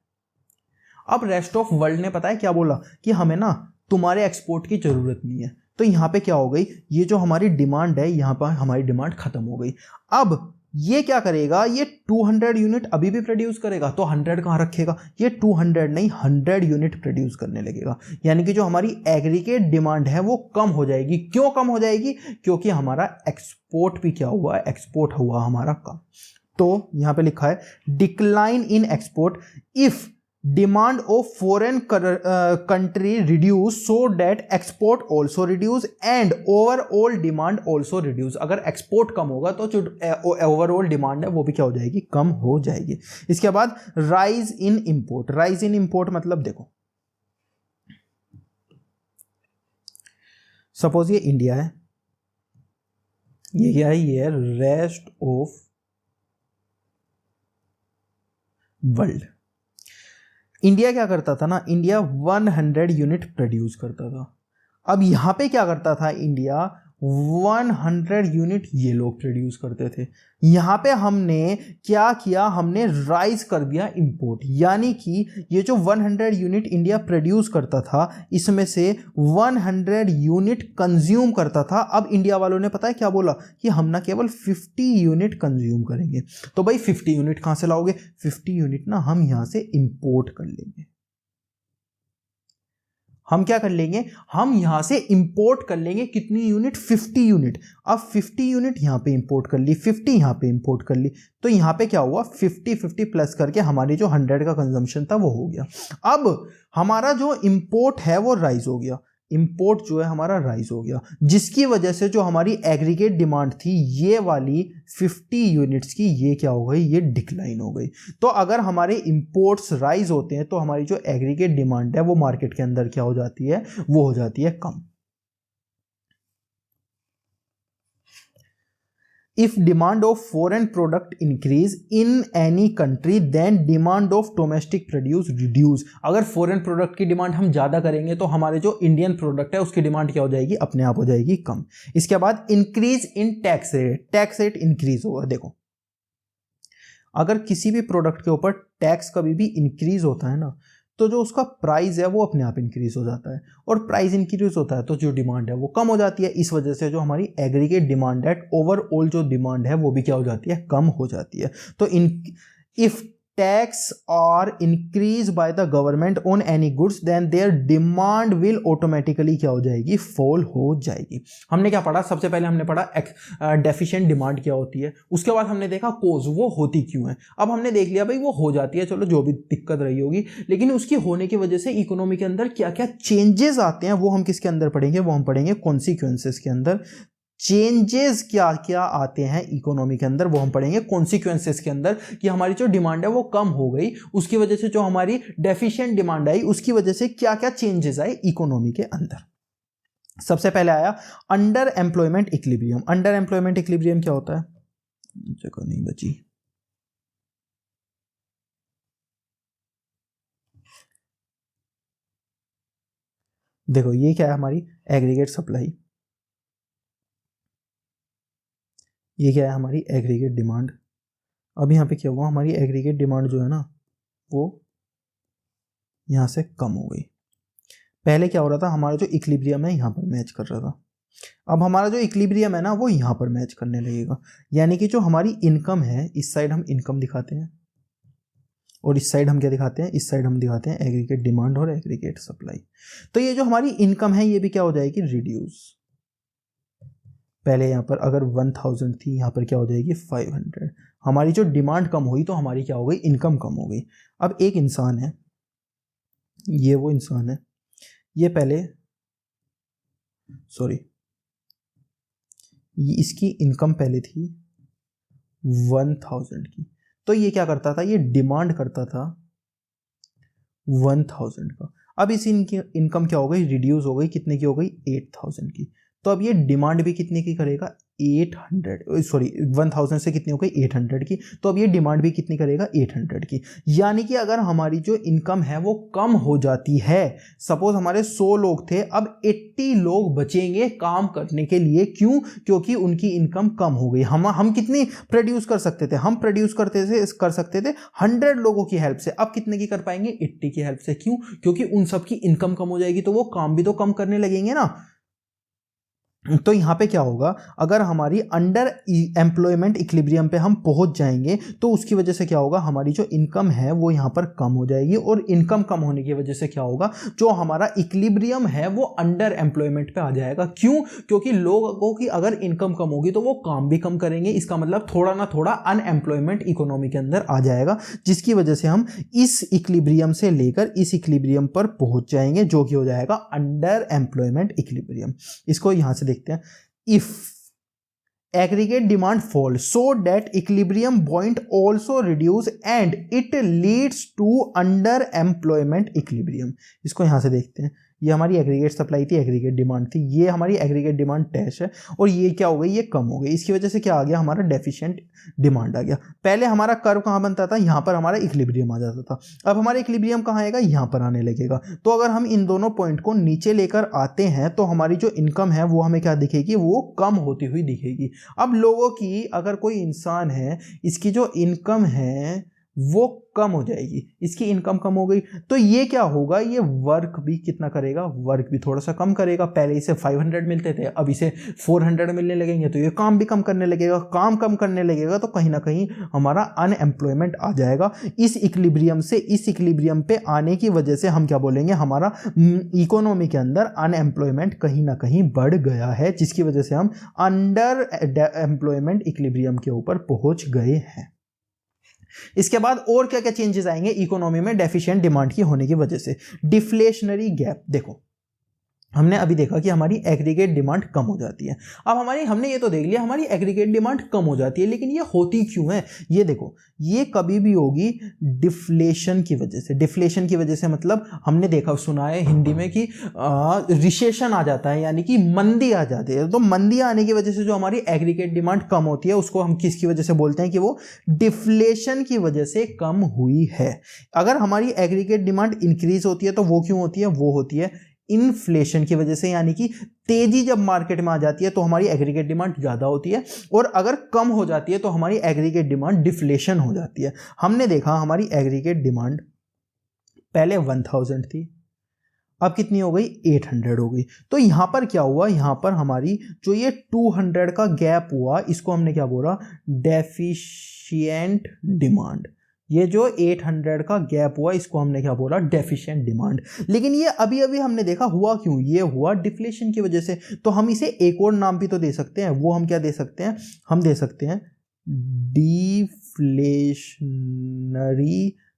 अब रेस्ट ऑफ वर्ल्ड ने पता है क्या बोला? कि हमें ना तुम्हारे एक्सपोर्ट की जरूरत नहीं है। तो यहां पे क्या हो गई? ये जो हमारी डिमांड है यहां पर हमारी डिमांड खत्म हो गई। अब ये क्या करेगा? ये 200 यूनिट अभी भी प्रोड्यूस करेगा, तो 100 कहां रखेगा? ये 200 नहीं 100 यूनिट प्रोड्यूस करने लगेगा, यानी कि जो हमारी एग्रीगेट डिमांड है वो कम हो जाएगी। क्यों कम हो जाएगी? क्योंकि हमारा एक्सपोर्ट भी क्या हुआ? एक्सपोर्ट हुआ हमारा कम। तो यहां पे लिखा है decline in export if demand of foreign country reduce so that export also reduce and overall demand also reduce. अगर एक्सपोर्ट कम होगा तो जो ओवरऑल डिमांड है वो भी क्या हो जाएगी? कम हो जाएगी। इसके बाद rise in import. Rise in import मतलब देखो सपोज ये इंडिया है, ये क्या है? ये रेस्ट ऑफ वर्ल्ड। इंडिया क्या करता था ना, इंडिया 100 यूनिट प्रोड्यूस करता था। अब यहां पे क्या करता था इंडिया? 100 यूनिट ये लोग प्रोड्यूस करते थे। यहां पे हमने क्या किया? हमने राइज कर दिया इंपोर्ट, यानी कि ये जो 100 यूनिट इंडिया प्रोड्यूस करता था इसमें से 100 यूनिट कंज्यूम करता था। अब इंडिया वालों ने पता है क्या बोला? कि हम ना केवल 50 यूनिट कंज्यूम करेंगे। तो भाई 50 यूनिट कहां से लाओगे? 50 यूनिट ना हम यहां से इंपोर्ट कर लेंगे। हम क्या कर लेंगे? हम यहां से इंपोर्ट कर लेंगे कितनी यूनिट? 50 यूनिट। अब 50 यूनिट यहां पे इंपोर्ट कर ली, 50 यहां पे इंपोर्ट कर ली, तो यहां पे क्या हुआ? 50 प्लस करके हमारी जो 100 का कंजम्पशन था वो हो गया। अब हमारा जो इंपोर्ट है वो राइज हो गया। इंपोर्ट जो है हमारा राइज हो गया, जिसकी वजह से जो हमारी एग्रीगेट डिमांड थी ये वाली 50 यूनिट्स की, ये क्या हो गई, ये डिक्लाइन हो गई। तो अगर हमारे इंपोर्ट्स राइज होते हैं तो हमारी जो एग्रीगेट डिमांड है वो मार्केट के अंदर क्या हो जाती है, वो हो जाती है कम। If demand of foreign product increase in any country, then demand of domestic produce reduce। अगर फॉरेन प्रोडक्ट की डिमांड हम ज़्यादा करेंगे तो हमारे जो इंडियन प्रोडक्ट है उसकी डिमांड क्या हो जाएगी, अपने आप हो जाएगी कम। इसके बाद increase in tax rate, tax rate increase होगा। देखो अगर किसी भी प्रोडक्ट के ऊपर टैक्स कभी भी इंक्रीज होता है ना, तो जो उसका प्राइस है वो अपने आप इंक्रीज हो जाता है, और प्राइस इंक्रीज होता है तो जो डिमांड है वो कम हो जाती है। इस वजह से जो हमारी एग्रीगेट डिमांड है, ओवरऑल जो डिमांड है वो भी क्या हो जाती है, कम हो जाती है। तो if tax are increase by the government on any goods then their demand will automatically क्या हो जाएगी, फॉल हो जाएगी। हमने क्या पढ़ा, सबसे पहले हमने पढ़ा डेफिशिएंट डिमांड क्या होती है, उसके बाद हमने देखा कोज, वो होती क्यों है। अब हमने देख लिया भाई वो हो जाती है, चलो जो भी दिक्कत रही होगी, लेकिन उसकी होने की वजह से इकोनॉमी के अंदर क्या क्या चेंजेस आते हैं वो हम किसके अंदर पढ़ेंगे, वो हम पढ़ेंगे कॉन्सिक्वेंसेस के अंदर। चेंजेस क्या क्या आते हैं इकोनॉमी के अंदर वो हम पढ़ेंगे कॉन्सिक्वेंसेस के अंदर, कि हमारी जो डिमांड है वो कम हो गई, उसकी वजह से जो हमारी डेफिशिएंट डिमांड आई उसकी वजह से क्या क्या चेंजेस आए इकोनॉमी के अंदर। सबसे पहले आया under employment equilibrium. Under employment equilibrium क्या होता है, जगह नहीं बची, देखो ये क्या है हमारी एग्रीगेट सप्लाई, ये क्या है हमारी एग्रीगेट डिमांड। अब यहाँ पे क्या हुआ, हमारी एग्रीगेट डिमांड जो है ना वो यहाँ से कम हो गई। पहले क्या हो रहा था, हमारा जो इक्विलिब्रियम है यहाँ पर मैच कर रहा था, अब हमारा जो इक्विलिब्रियम है ना वो यहाँ पर मैच करने लगेगा। यानी कि जो हमारी इनकम है, इस साइड हम इनकम दिखाते हैं और इस साइड हम क्या दिखाते हैं, इस साइड हम दिखाते हैं एग्रीगेट डिमांड और एग्रीगेट सप्लाई। तो ये जो हमारी इनकम है ये भी क्या हो जाएगी, रिड्यूस। पहले यहाँ पर अगर 1000 थी, यहाँ पर क्या हो जाएगी 500। हमारी जो डिमांड कम हुई तो हमारी क्या हो गई, इनकम कम हो गई। अब एक इंसान है, ये वो इंसान है, ये पहले सॉरी इसकी इनकम पहले थी 1000 की, तो ये क्या करता था, ये डिमांड करता था 1000 का। अब इस इनकम क्या हो गई, रिड्यूस हो गई, कितने की हो गई, 8000 की। तो अब ये डिमांड भी कितने की करेगा, 1000 से कितनी हो गई, 800 की। तो अब ये डिमांड भी कितनी करेगा, 800 की। यानी कि अगर हमारी जो इनकम है वो कम हो जाती है, सपोज हमारे 100 लोग थे, अब 80 लोग बचेंगे काम करने के लिए। क्यों, क्योंकि उनकी इनकम कम हो गई। हम कितनी प्रोड्यूस कर सकते थे, हम प्रोड्यूस कर सकते थे 100 लोगों की हेल्प से। अब कितने की कर पाएंगे, 80 की हेल्प से। क्यों, क्योंकि उन सब की इनकम कम हो जाएगी तो वो काम भी तो कम करने लगेंगे ना। तो यहां पे क्या होगा, अगर हमारी अंडर एम्प्लॉयमेंट इक्विलिब्रियम पे हम पहुंच जाएंगे तो उसकी वजह से क्या होगा, हमारी जो इनकम है वो यहां पर कम हो जाएगी, और इनकम कम होने की वजह से क्या होगा, जो हमारा इक्विलिब्रियम है वो अंडर एम्प्लॉयमेंट पे आ जाएगा। क्यों, क्योंकि लोगों की अगर इनकम कम होगी तो वो काम भी कम करेंगे। इसका मतलब थोड़ा ना थोड़ा अनएम्प्लॉयमेंट इकोनॉमी के अंदर आ जाएगा, जिसकी वजह से हम इस इक्विलिब्रियम से लेकर इस इक्विलिब्रियम पर पहुंच जाएंगे, जो कि हो जाएगा अंडर एम्प्लॉयमेंट इक्विलिब्रियम। इसको यहां से देखते हैं, if aggregate demand fall so that equilibrium point also reduce and it leads to underemployment equilibrium। इसको यहां से देखते हैं, ये हमारी एग्रीगेट सप्लाई थी, एग्रीगेट डिमांड थी, ये हमारी एग्रीगेट डिमांड डैश है, और ये क्या हो गई, ये कम हो गई। इसकी वजह से क्या आ गया, हमारा डेफिशिएंट डिमांड आ गया। पहले हमारा कर्व कहाँ बनता था, यहाँ पर हमारा इक्विलिब्रियम आ जाता था। अब हमारा इक्विलिब्रियम कहाँ आएगा, यहाँ पर आने लगेगा। तो अगर हम इन दोनों पॉइंट को नीचे लेकर आते हैं तो हमारी जो इनकम है वो हमें क्या दिखेगी, वो कम होती हुई दिखेगी। अब लोगों की, अगर कोई इंसान है, इसकी जो इनकम है वो कम हो जाएगी, इसकी इनकम कम हो गई, तो ये क्या होगा, ये वर्क भी कितना करेगा, वर्क भी थोड़ा सा कम करेगा। पहले इसे 500 मिलते थे, अब इसे 400 मिलने लगेंगे, तो ये काम भी कम करने लगेगा। काम कम करने लगेगा तो कहीं ना कहीं हमारा अनएम्प्लॉयमेंट आ जाएगा। इस इक्विलिब्रियम से इस इक्विलिब्रियम पे आने की वजह से हम क्या बोलेंगे, हमारा इकोनॉमी के अंदर अनएम्प्लॉयमेंट कहीं ना कहीं बढ़ गया है, जिसकी वजह से हम अंडर एम्प्लॉयमेंट इक्विलिब्रियम के ऊपर पहुंच गए हैं। इसके बाद और क्या क्या चेंजेस आएंगे इकोनॉमी में डेफिशिएंट डिमांड की होने की वजह से, डिफ्लेशनरी गैप। देखो हमने अभी देखा कि हमारी एग्रीगेट डिमांड कम हो जाती है। अब हमने ये तो देख लिया हमारी एग्रीगेट डिमांड कम हो जाती है, लेकिन ये होती क्यों है? ये देखो, ये कभी भी होगी डिफ्लेशन की वजह से। डिफ्लेशन की वजह से मतलब हमने देखा सुना है हिंदी में कि रिसेशन आ जाता है, यानी कि मंदी आ जाती है। तो मंदी आने की वजह से जो हमारी एग्रीगेट डिमांड कम होती है उसको हम किसकी वजह से बोलते हैं कि वो डिफ्लेशन की वजह से कम हुई है। अगर हमारी एग्रीगेट डिमांड इंक्रीज होती है तो वो क्यों होती है? वो होती है इन्फ्लेशन की वजह से, यानी कि तेजी जब मार्केट में आ जाती है तो हमारी एग्रीगेट डिमांड ज्यादा होती है, और अगर कम हो जाती है तो हमारी एग्रीगेट डिमांड डिफ्लेशन हो जाती है। हमने देखा हमारी एग्रीगेट डिमांड पहले 1000 थी, अब कितनी हो गई? 800 हो गई। तो यहां पर क्या हुआ? यहां पर हमारी जो ये 200 का गैप हुआ, इसको हमने क्या बोला? Deficient demand. ये जो 800 का गैप हुआ इसको हमने क्या बोला? Deficient demand. लेकिन ये अभी अभी हमने देखा हुआ क्यों? ये हुआ डिफ्लेशन की वजह से। तो हम इसे एक और नाम भी तो दे सकते हैं, वो हम क्या दे सकते हैं? हम दे सकते हैं डिफ्लेशनरी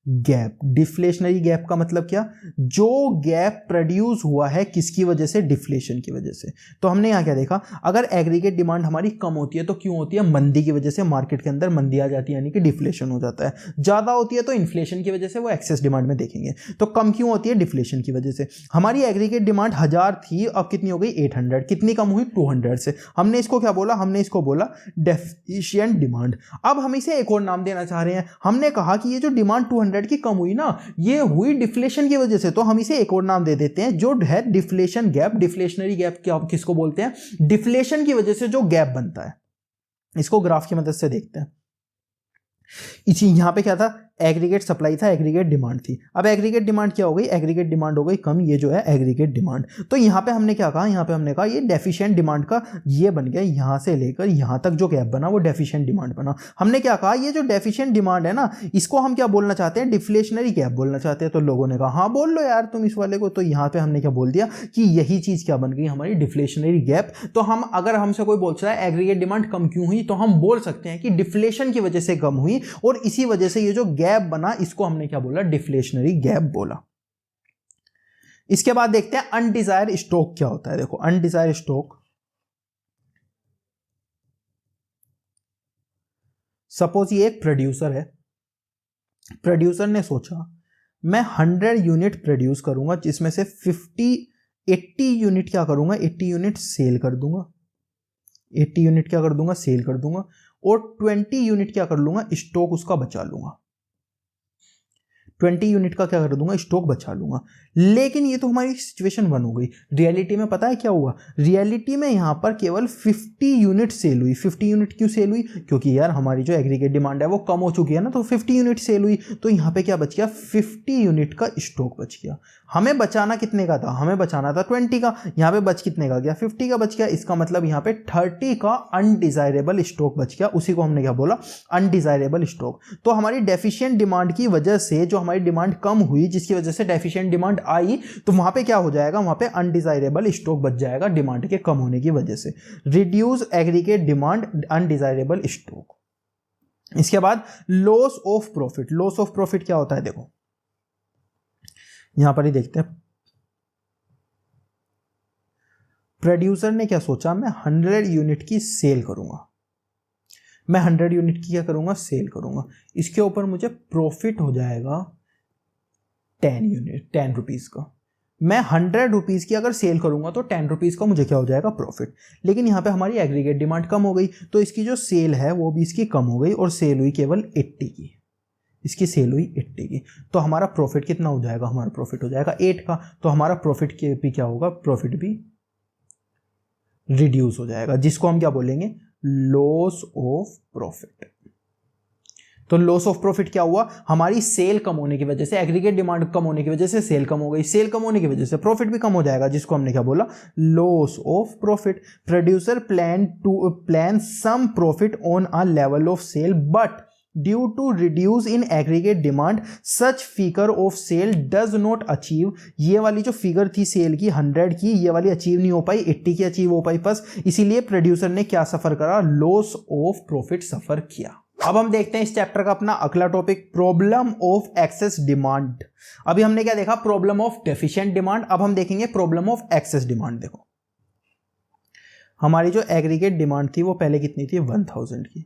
गैप। डिफ्लेशनरी गैप का मतलब क्या? जो गैप प्रोड्यूस हुआ है किसकी वजह से? डिफ्लेशन की वजह से। तो हमने यहां क्या देखा? अगर एग्रीगेट डिमांड हमारी कम होती है तो क्यों होती है? मंदी की वजह से, मार्केट के अंदर मंदी आ जाती है, यानी कि डिफ्लेशन हो जाता है। ज्यादा होती है तो इन्फ्लेशन की वजह से, वो एक्सेस डिमांड में देखेंगे। तो कम क्यों होती है? डिफ्लेशन की वजह से। हमारी एग्रीगेट डिमांड 1000 थी, अब कितनी हो गई? 800। कितनी कम हुई? 200 से। हमने इसको क्या बोला? हमने इसको बोला डेफिशिएंट डिमांड। अब हम इसे एक और नाम देना चाह रहे हैं। हमने कहा कि ये जो डिमांड 200 की कम हुई ना, ये हुई डिफ्लेशन की वजह से, तो हम इसे एक और नाम दे देते हैं जो है डिफ्लेशन गैप। डिफ्लेशनरी गैप क्या किसको बोलते हैं? डिफ्लेशन की वजह से जो गैप बनता है। इसको ग्राफ की मदद से देखते हैं। इसी यहां पे क्या था? एग्रीगेट सप्लाई था, एग्रीगेट डिमांड थी। अब एग्रीगेट डिमांड क्या हो गई? एग्रीगेट डिमांड हो गई कम, ये जो है एग्रीगेट डिमांड। तो यहां पे हमने क्या कहा? यहां पे हमने कहा ये डेफिशिएंट डिमांड का ये बन गया, यहां से लेकर यहां तक जो गैप बना वो डेफिशिएंट डिमांड बना। हमने क्या कहा? ये जो डेफिशिएंट डिमांड है ना, इसको हम क्या बोलना चाहते हैं? डिफ्लेशनरी गैप बोलना चाहते हैं। तो लोगों ने कहा हाँ बोल लो यार तुम इस वाले को। तो यहां पे हमने क्या बोल दिया कि यही चीज क्या बन गई? हमारी डिफ्लेशनरी गैप। तो हम अगर हमसे कोई बोलता है एग्रीगेट डिमांड कम क्यों हुई, तो हम बोल सकते हैं कि डिफ्लेशन की वजह से कम हुई, और इसी वजह से ये जो गैप बना इसको हमने क्या बोला? डिफ्लेशनरी गैप बोला। इसके बाद देखते हैं अनडिजायर्ड स्टॉक क्या होता है। देखो अनडिजायर्ड स्टॉक, सपोज ये एक प्रोड्यूसर है। प्रोड्यूसर ने सोचा मैं 100 यूनिट प्रोड्यूस करूंगा, जिसमें से 80 यूनिट क्या करूंगा? 80 यूनिट सेल कर दूंगा। 80 यूनिट क्या कर दूंगा? सेल कर दूंगा। और 20 यूनिट क्या कर लूंगा? स्टॉक उसका बचा लूंगा। 20 यूनिट का क्या कर दूंगा? स्टॉक बचा लूंगा। लेकिन ये तो हमारी सिचुएशन 1 हो गई। रियलिटी में पता है क्या हुआ? रियलिटी में यहां पर केवल 50 यूनिट सेल हुई। 50 यूनिट क्यों सेल हुई? क्योंकि यार हमारी जो एग्रीगेट डिमांड है वो कम हो चुकी है ना, तो 50 यूनिट सेल हुई। तो यहां पे क्या बच गया? 50 यूनिट का स्टॉक बच गया। हमें बचाना कितने का था? हमें बचाना था 20 का। यहां पे बच कितने का गया? 50 का बच गया। इसका मतलब यहां पे 30 का अनडिजायरेबल स्टॉक बच गया। उसी को हमने क्या बोला? Undesirable stock. तो हमारी डेफिशिएंट डिमांड की वजह से जो हमारी डिमांड कम हुई, जिसकी वजह से डेफिशिएंट डिमांड आई, तो वहां पे क्या हो जाएगा? वहां पे अनडिजायरेबल स्टॉक बच जाएगा डिमांड के कम होने की वजह से। Reduce aggregate demand, undesirable stock. इसके बाद loss of profit. Loss of profit क्या होता है? देखो यहां पर ही देखते हैं। प्रोड्यूसर ने क्या सोचा? मैं 100 यूनिट की सेल करूंगा। मैं 100 यूनिट की क्या करूंगा? सेल करूंगा। इसके ऊपर मुझे प्रॉफिट हो जाएगा 10 रुपीज का। मैं 100 रुपीज की अगर सेल करूंगा तो 10 रुपीज का मुझे क्या हो जाएगा? प्रॉफिट। लेकिन यहां पे हमारी एग्रीगेट डिमांड कम हो गई, तो इसकी जो सेल है वो भी इसकी कम हो गई, और सेल हुई केवल 80 की। इसकी सेल हुई 80 की। तो हमारा प्रॉफिट कितना हो जाएगा? हमारा प्रॉफिट हो जाएगा 8 का। तो हमारा प्रॉफिट के भी क्या होगा? प्रॉफिट भी रिड्यूस हो जाएगा, जिसको हम क्या बोलेंगे? Loss of profit. तो लॉस ऑफ प्रॉफिट क्या हुआ? हमारी सेल कम होने की वजह से, एग्रीगेट डिमांड कम होने की वजह से सेल कम हो गई। सेल कम होने की वजह से प्रॉफिट भी कम हो जाएगा, जिसको हमने क्या बोला? Loss of profit. Producer plan some profit on a level of sale, but due to reduce in aggregate demand such figure of sale does not achieve. ये वाली जो फिगर थी सेल की 100 की, ये वाली अचीव नहीं हो पाई, 80 की अचीव हो पाई बस। इसीलिए प्रोड्यूसर ने क्या सफर करा? लॉस ऑफ प्रॉफिट सफर किया। अब हम देखते हैं इस चैप्टर का अपना अगला topic, problem of excess demand. अभी हमने क्या देखा, प्रॉब्लम ऑफ डेफिशिएंट डिमांड। अब हम देखेंगे प्रॉब्लम ऑफ एक्सेस डिमांड। देखो हमारी जो एग्रीगेट डिमांड थी वो पहले कितनी थी, 1000 की,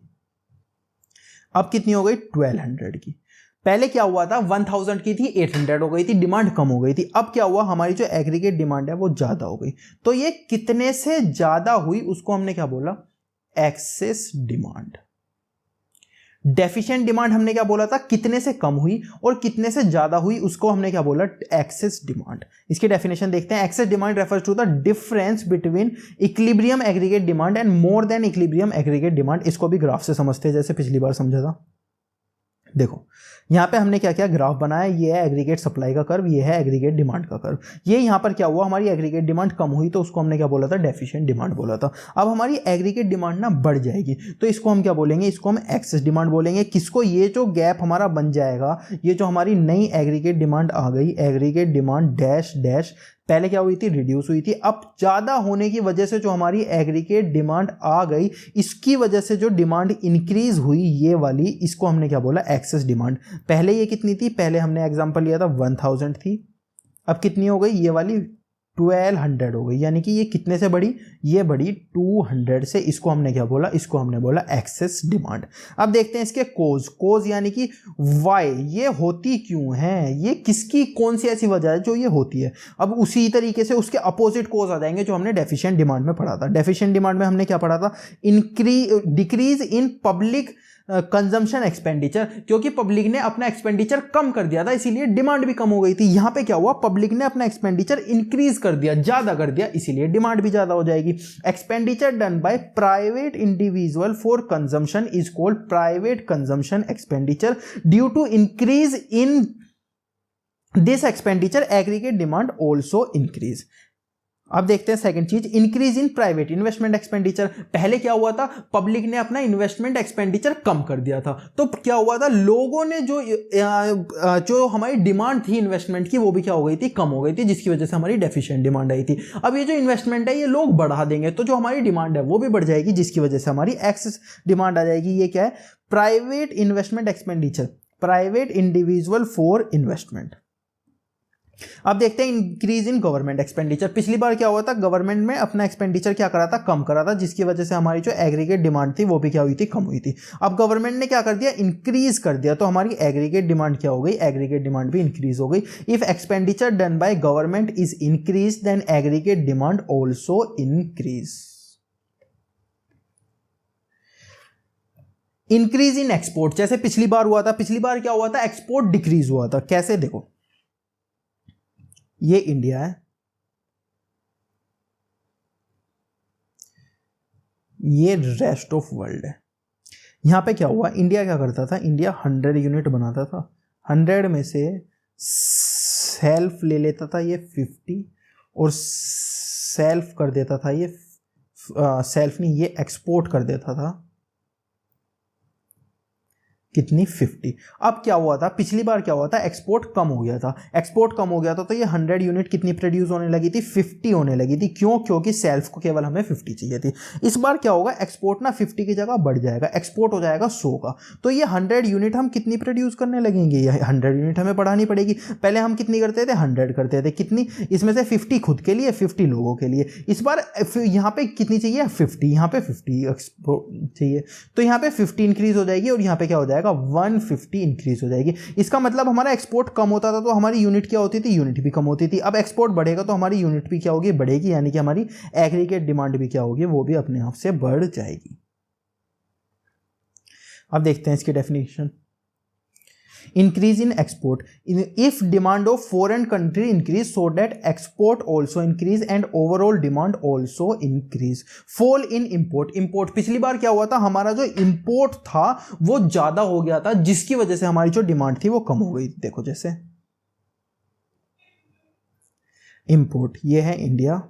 अब कितनी हो गई, 1200 की। पहले क्या हुआ था, 1000 की थी, 800 हो गई थी, डिमांड कम हो गई थी। अब क्या हुआ, हमारी जो एग्रीगेट डिमांड है वो ज्यादा हो गई। तो ये कितने से ज्यादा हुई उसको हमने क्या बोला, एक्सेस डिमांड। डेफिशिएंट डिमांड हमने क्या बोला था, कितने से कम हुई, और कितने से ज्यादा हुई उसको हमने क्या बोला, एक्सेस डिमांड। इसकी डेफिनेशन देखते हैं। Excess demand refers to the difference between equilibrium aggregate demand and more than equilibrium aggregate demand. इसको भी ग्राफ से समझते हैं, जैसे पिछली बार समझा था। देखो यहां पे हमने क्या किया, ग्राफ बनाया, ये है एग्रीगेट सप्लाई का कर्व, ये है एग्रीगेट डिमांड का कर्व। ये यहां पर क्या हुआ, हमारी एग्रीगेट डिमांड कम हुई तो उसको हमने क्या बोला था, डेफिशिएंट डिमांड बोला था। अब हमारी एग्रीगेट डिमांड ना बढ़ जाएगी तो इसको हम क्या बोलेंगे, इसको हम एक्सेस डिमांड बोलेंगे। किसको, ये जो गैप हमारा बन जाएगा, ये जो हमारी नई एग्रीगेट डिमांड आ गई, एग्रीगेट डिमांड डैश डैश, पहले क्या हुई थी, रिड्यूस हुई थी। अब ज्यादा होने की वजह से जो हमारी एग्रीगेट डिमांड आ गई, इसकी वजह से जो डिमांड इंक्रीज हुई ये वाली, इसको हमने क्या बोला, एक्सेस डिमांड। पहले ये कितनी थी, पहले हमने एग्जांपल लिया था 1000 थी, अब कितनी हो गई, ये वाली 1200 हो गई। यानी कि ये कितने से बढ़ी, ये बढ़ी 200 से। इसको हमने क्या बोला, इसको हमने बोला एक्सेस डिमांड। अब देखते हैं इसके कोज यानी कि वाई, ये होती क्यों है, ये किसकी कौन सी ऐसी वजह है जो ये होती है। अब उसी तरीके से उसके अपोजिट कोज आ जाएंगे जो हमने डेफिशिएंट डिमांड में पढ़ा था। डेफिशिएंट डिमांड में हमने क्या पढ़ा था, decrease in public consumption expenditure, क्योंकि पब्लिक ने अपना एक्सपेंडिचर कम कर दिया था इसीलिए डिमांड भी कम हो गई थी। यहां पे क्या हुआ, पब्लिक ने अपना एक्सपेंडिचर इंक्रीज कर दिया, ज्यादा कर दिया, इसीलिए डिमांड भी ज्यादा हो जाएगी। Expenditure done by private individual for consumption is called private consumption expenditure. Due to increase in this expenditure aggregate demand also increase. अब देखते हैं सेकंड चीज, increase in private investment expenditure. पहले क्या हुआ था, पब्लिक ने अपना इन्वेस्टमेंट एक्सपेंडिचर कम कर दिया था, तो क्या हुआ था, लोगों ने जो हमारी डिमांड थी इन्वेस्टमेंट की वो भी क्या हो गई थी, कम हो गई थी, जिसकी वजह से हमारी डेफिशिएंट डिमांड आई थी। अब ये जो इन्वेस्टमेंट है ये लोग बढ़ा देंगे तो जो हमारी डिमांड है वो भी बढ़ जाएगी, जिसकी वजह से हमारी एक्सेस डिमांड आ जाएगी। ये क्या है, private investment expenditure, private individual for investment. अब देखते हैं इंक्रीज इन गवर्नमेंट एक्सपेंडिचर। पिछली बार क्या हुआ था, गवर्नमेंट में अपना एक्सपेंडिचर क्या करा था, कम करा था, जिसकी वजह से हमारी जो एग्रीगेट डिमांड थी वो भी क्या हुई थी, कम हुई थी। अब गवर्नमेंट ने क्या कर दिया, इंक्रीज कर दिया, तो हमारी एग्रीगेट डिमांड क्या हो गई, एग्रीगेट डिमांड भी इंक्रीज हो गई। If expenditure done by government is increase then aggregate demand also increase. Increase in export, जैसे पिछली बार हुआ था, पिछली बार क्या हुआ था, एक्सपोर्ट डिक्रीज हुआ था। कैसे, देखो ये इंडिया है, ये रेस्ट ऑफ वर्ल्ड है। यहां पे क्या हुआ, इंडिया क्या करता था, इंडिया 100 यूनिट बनाता था, 100 में से सेल्फ ले लेता था ये 50 और सेल्फ कर देता था ये सेल्फ नहीं, ये एक्सपोर्ट कर देता था कितनी, 50। अब क्या हुआ था, पिछली बार क्या हुआ था, एक्सपोर्ट कम हो गया था, एक्सपोर्ट कम हो गया था तो ये 100 यूनिट कितनी प्रोड्यूस होने लगी थी, 50 होने लगी थी। क्यों, क्योंकि सेल्फ को केवल हमें 50 चाहिए थी। इस बार क्या होगा, एक्सपोर्ट ना 50 की जगह बढ़ जाएगा, एक्सपोर्ट हो जाएगा 100 का। तो ये 100 यूनिट हम कितनी प्रोड्यूस करने लगेंगे, ये 100 यूनिट हमें बढ़ानी पड़ेगी। पहले हम कितनी करते थे, 100 करते थे, कितनी, इसमें से 50 खुद के लिए, 50 लोगों के लिए। इस बार यहाँ पे कितनी चाहिए, 50, यहाँ पे 50 एक्सपोर्ट चाहिए, तो यहाँ पे 50 इंक्रीज हो जाएगी और यहाँ पे क्या हो जाएगा, 150 इंक्रीज हो जाएगी। इसका मतलब हमारा एक्सपोर्ट कम होता था तो हमारी यूनिट क्या होती थी, यूनिट भी कम होती थी। अब एक्सपोर्ट बढ़ेगा तो हमारी यूनिट भी क्या होगी, बढ़ेगी, यानी कि हमारी एग्रीगेट डिमांड भी क्या होगी, वो भी अपने आप से बढ़ जाएगी। अब देखते हैं इसकी definition. increase in export, if demand of foreign country increase so that export also increase and overall demand also increase. fall in import, import पिछली बार क्या हुआ था, हमारा जो import था वो ज्यादा हो गया था जिसकी वजह से हमारी जो डिमांड थी वो कम हो गई। देखो जैसे इंपोर्ट, ये है इंडिया,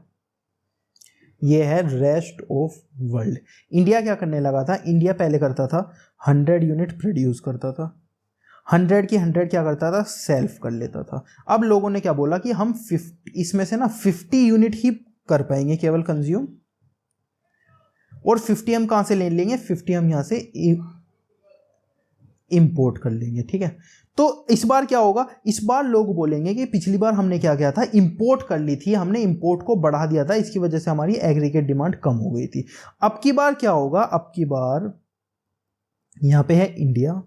ये है रेस्ट ऑफ वर्ल्ड। इंडिया क्या करने लगा था, इंडिया पहले करता था 100 यूनिट प्रोड्यूस करता था, 100 की 100 क्या करता था, सेल्फ कर लेता था। अब लोगों ने क्या बोला कि हम 50 इसमें से ना 50 यूनिट ही कर पाएंगे केवल कंज्यूम, और 50 हम कहां से ले लेंगे, 50 हम यहां से इंपोर्ट कर लेंगे, ठीक है। तो इस बार क्या होगा, इस बार लोग बोलेंगे कि पिछली बार हमने क्या किया था, इंपोर्ट कर ली थी, हमने इंपोर्ट को बढ़ा दिया था, इसकी वजह से हमारी एग्रीगेट डिमांड कम हो गई थी। अब की बार क्या होगा, अब की बार यहाँ पे है इंडिया,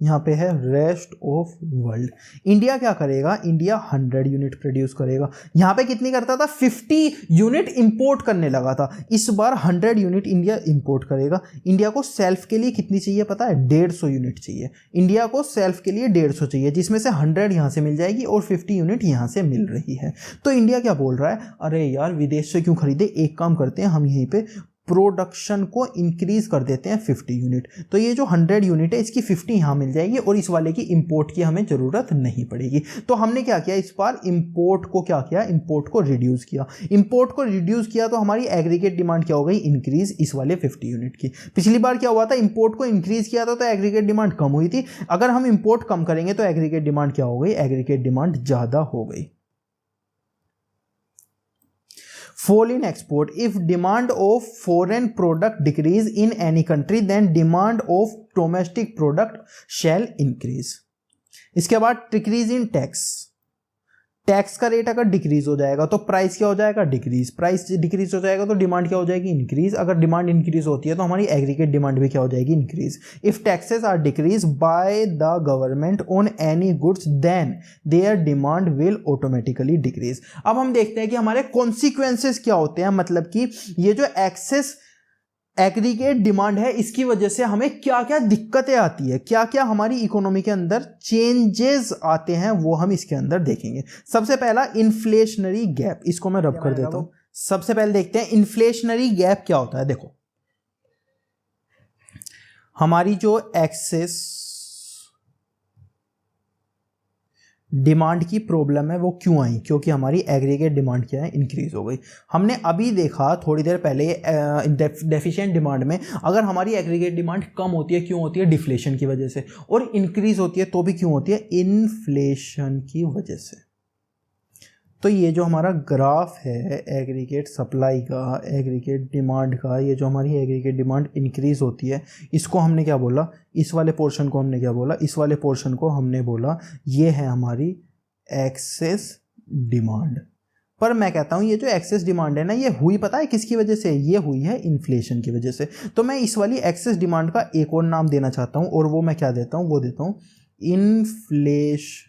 यहाँ पे है रेस्ट ऑफ वर्ल्ड। इंडिया क्या करेगा, इंडिया 100 यूनिट प्रोड्यूस करेगा। यहाँ पे कितनी करता था, 50 यूनिट इंपोर्ट करने लगा था, इस बार 100 यूनिट इंडिया इंपोर्ट करेगा। इंडिया को सेल्फ के लिए कितनी चाहिए पता है, 150 यूनिट चाहिए। इंडिया को सेल्फ के लिए 150 चाहिए, जिसमें से 100 यहाँ से मिल जाएगी और 50 यूनिट यहाँ से मिल रही है। तो इंडिया क्या बोल रहा है, अरे यार विदेश से क्यों खरीदे, एक काम करते हैं हम यहीं पे प्रोडक्शन को इंक्रीज कर देते हैं 50 यूनिट। तो ये जो 100 यूनिट है इसकी 50 यहाँ मिल जाएगी और इस वाले की इंपोर्ट की हमें ज़रूरत नहीं पड़ेगी। तो हमने क्या किया, इस बार इंपोर्ट को क्या किया, इंपोर्ट को रिड्यूस किया। इंपोर्ट को रिड्यूस किया तो हमारी एग्रीगेट डिमांड क्या हो गई, इंक्रीज इस वाले 50 यूनिट की। पिछली बार क्या हुआ था, इंपोर्ट को इंक्रीज किया था तो एग्रीगेट डिमांड कम हुई थी। अगर हम इंपोर्ट कम करेंगे तो एग्रीगेट डिमांड क्या हो गई, एग्रीगेट डिमांड ज़्यादा हो गई। Fall in export. If demand of foreign product decrease in any country, then demand of domestic product shall increase. इसके बाद डिक्रीज इन टैक्स, टैक्स का रेट अगर डिक्रीज हो जाएगा तो प्राइस क्या हो जाएगा, डिक्रीज। प्राइस डिक्रीज हो जाएगा तो डिमांड क्या हो जाएगी, इंक्रीज। अगर डिमांड इंक्रीज होती है तो हमारी एग्रीगेट डिमांड भी क्या हो जाएगी, increase. If taxes are decrease by the government on any goods then their demand will automatically decrease. अब हम देखते हैं कि हमारे कॉन्सिक्वेंसेस क्या होते हैं, मतलब कि ये जो एक्सेस एग्रीगेट डिमांड है इसकी वजह से हमें क्या क्या दिक्कतें आती है, क्या क्या हमारी इकोनॉमी के अंदर चेंजेस आते हैं, वो हम इसके अंदर देखेंगे। सबसे पहला इन्फ्लेशनरी गैप, इसको मैं रब कर देता हूं। सबसे पहले देखते हैं इन्फ्लेशनरी गैप क्या होता है। देखो हमारी जो एक्सेस डिमांड की प्रॉब्लम है वो क्यों आई, क्योंकि हमारी एग्रीगेट डिमांड क्या है, इंक्रीज हो गई। हमने अभी देखा थोड़ी देर पहले डेफिशिएंट डिमांड में, अगर हमारी एग्रीगेट डिमांड कम होती है, क्यों होती है, डिफ्लेशन की वजह से, और इंक्रीज होती है तो भी क्यों होती है, इन्फ्लेशन की वजह से। तो ये जो हमारा ग्राफ है एग्रीगेट सप्लाई का, एग्रीगेट डिमांड का, ये जो हमारी एग्रीगेट डिमांड इंक्रीज होती है, इसको हमने क्या बोला, इस वाले पोर्शन को हमने क्या बोला, इस वाले पोर्शन को हमने बोला ये है हमारी एक्सेस डिमांड। पर मैं कहता हूँ ये जो एक्सेस डिमांड है ना, ये हुई पता है किसकी वजह से, ये हुई है इन्फ्लेशन की वजह से। तो मैं इस वाली एक्सेस डिमांड का एक और नाम देना चाहता हूँ, और वो मैं क्या देता हूँ, वो देता हूँ इन्फ्लेशनरी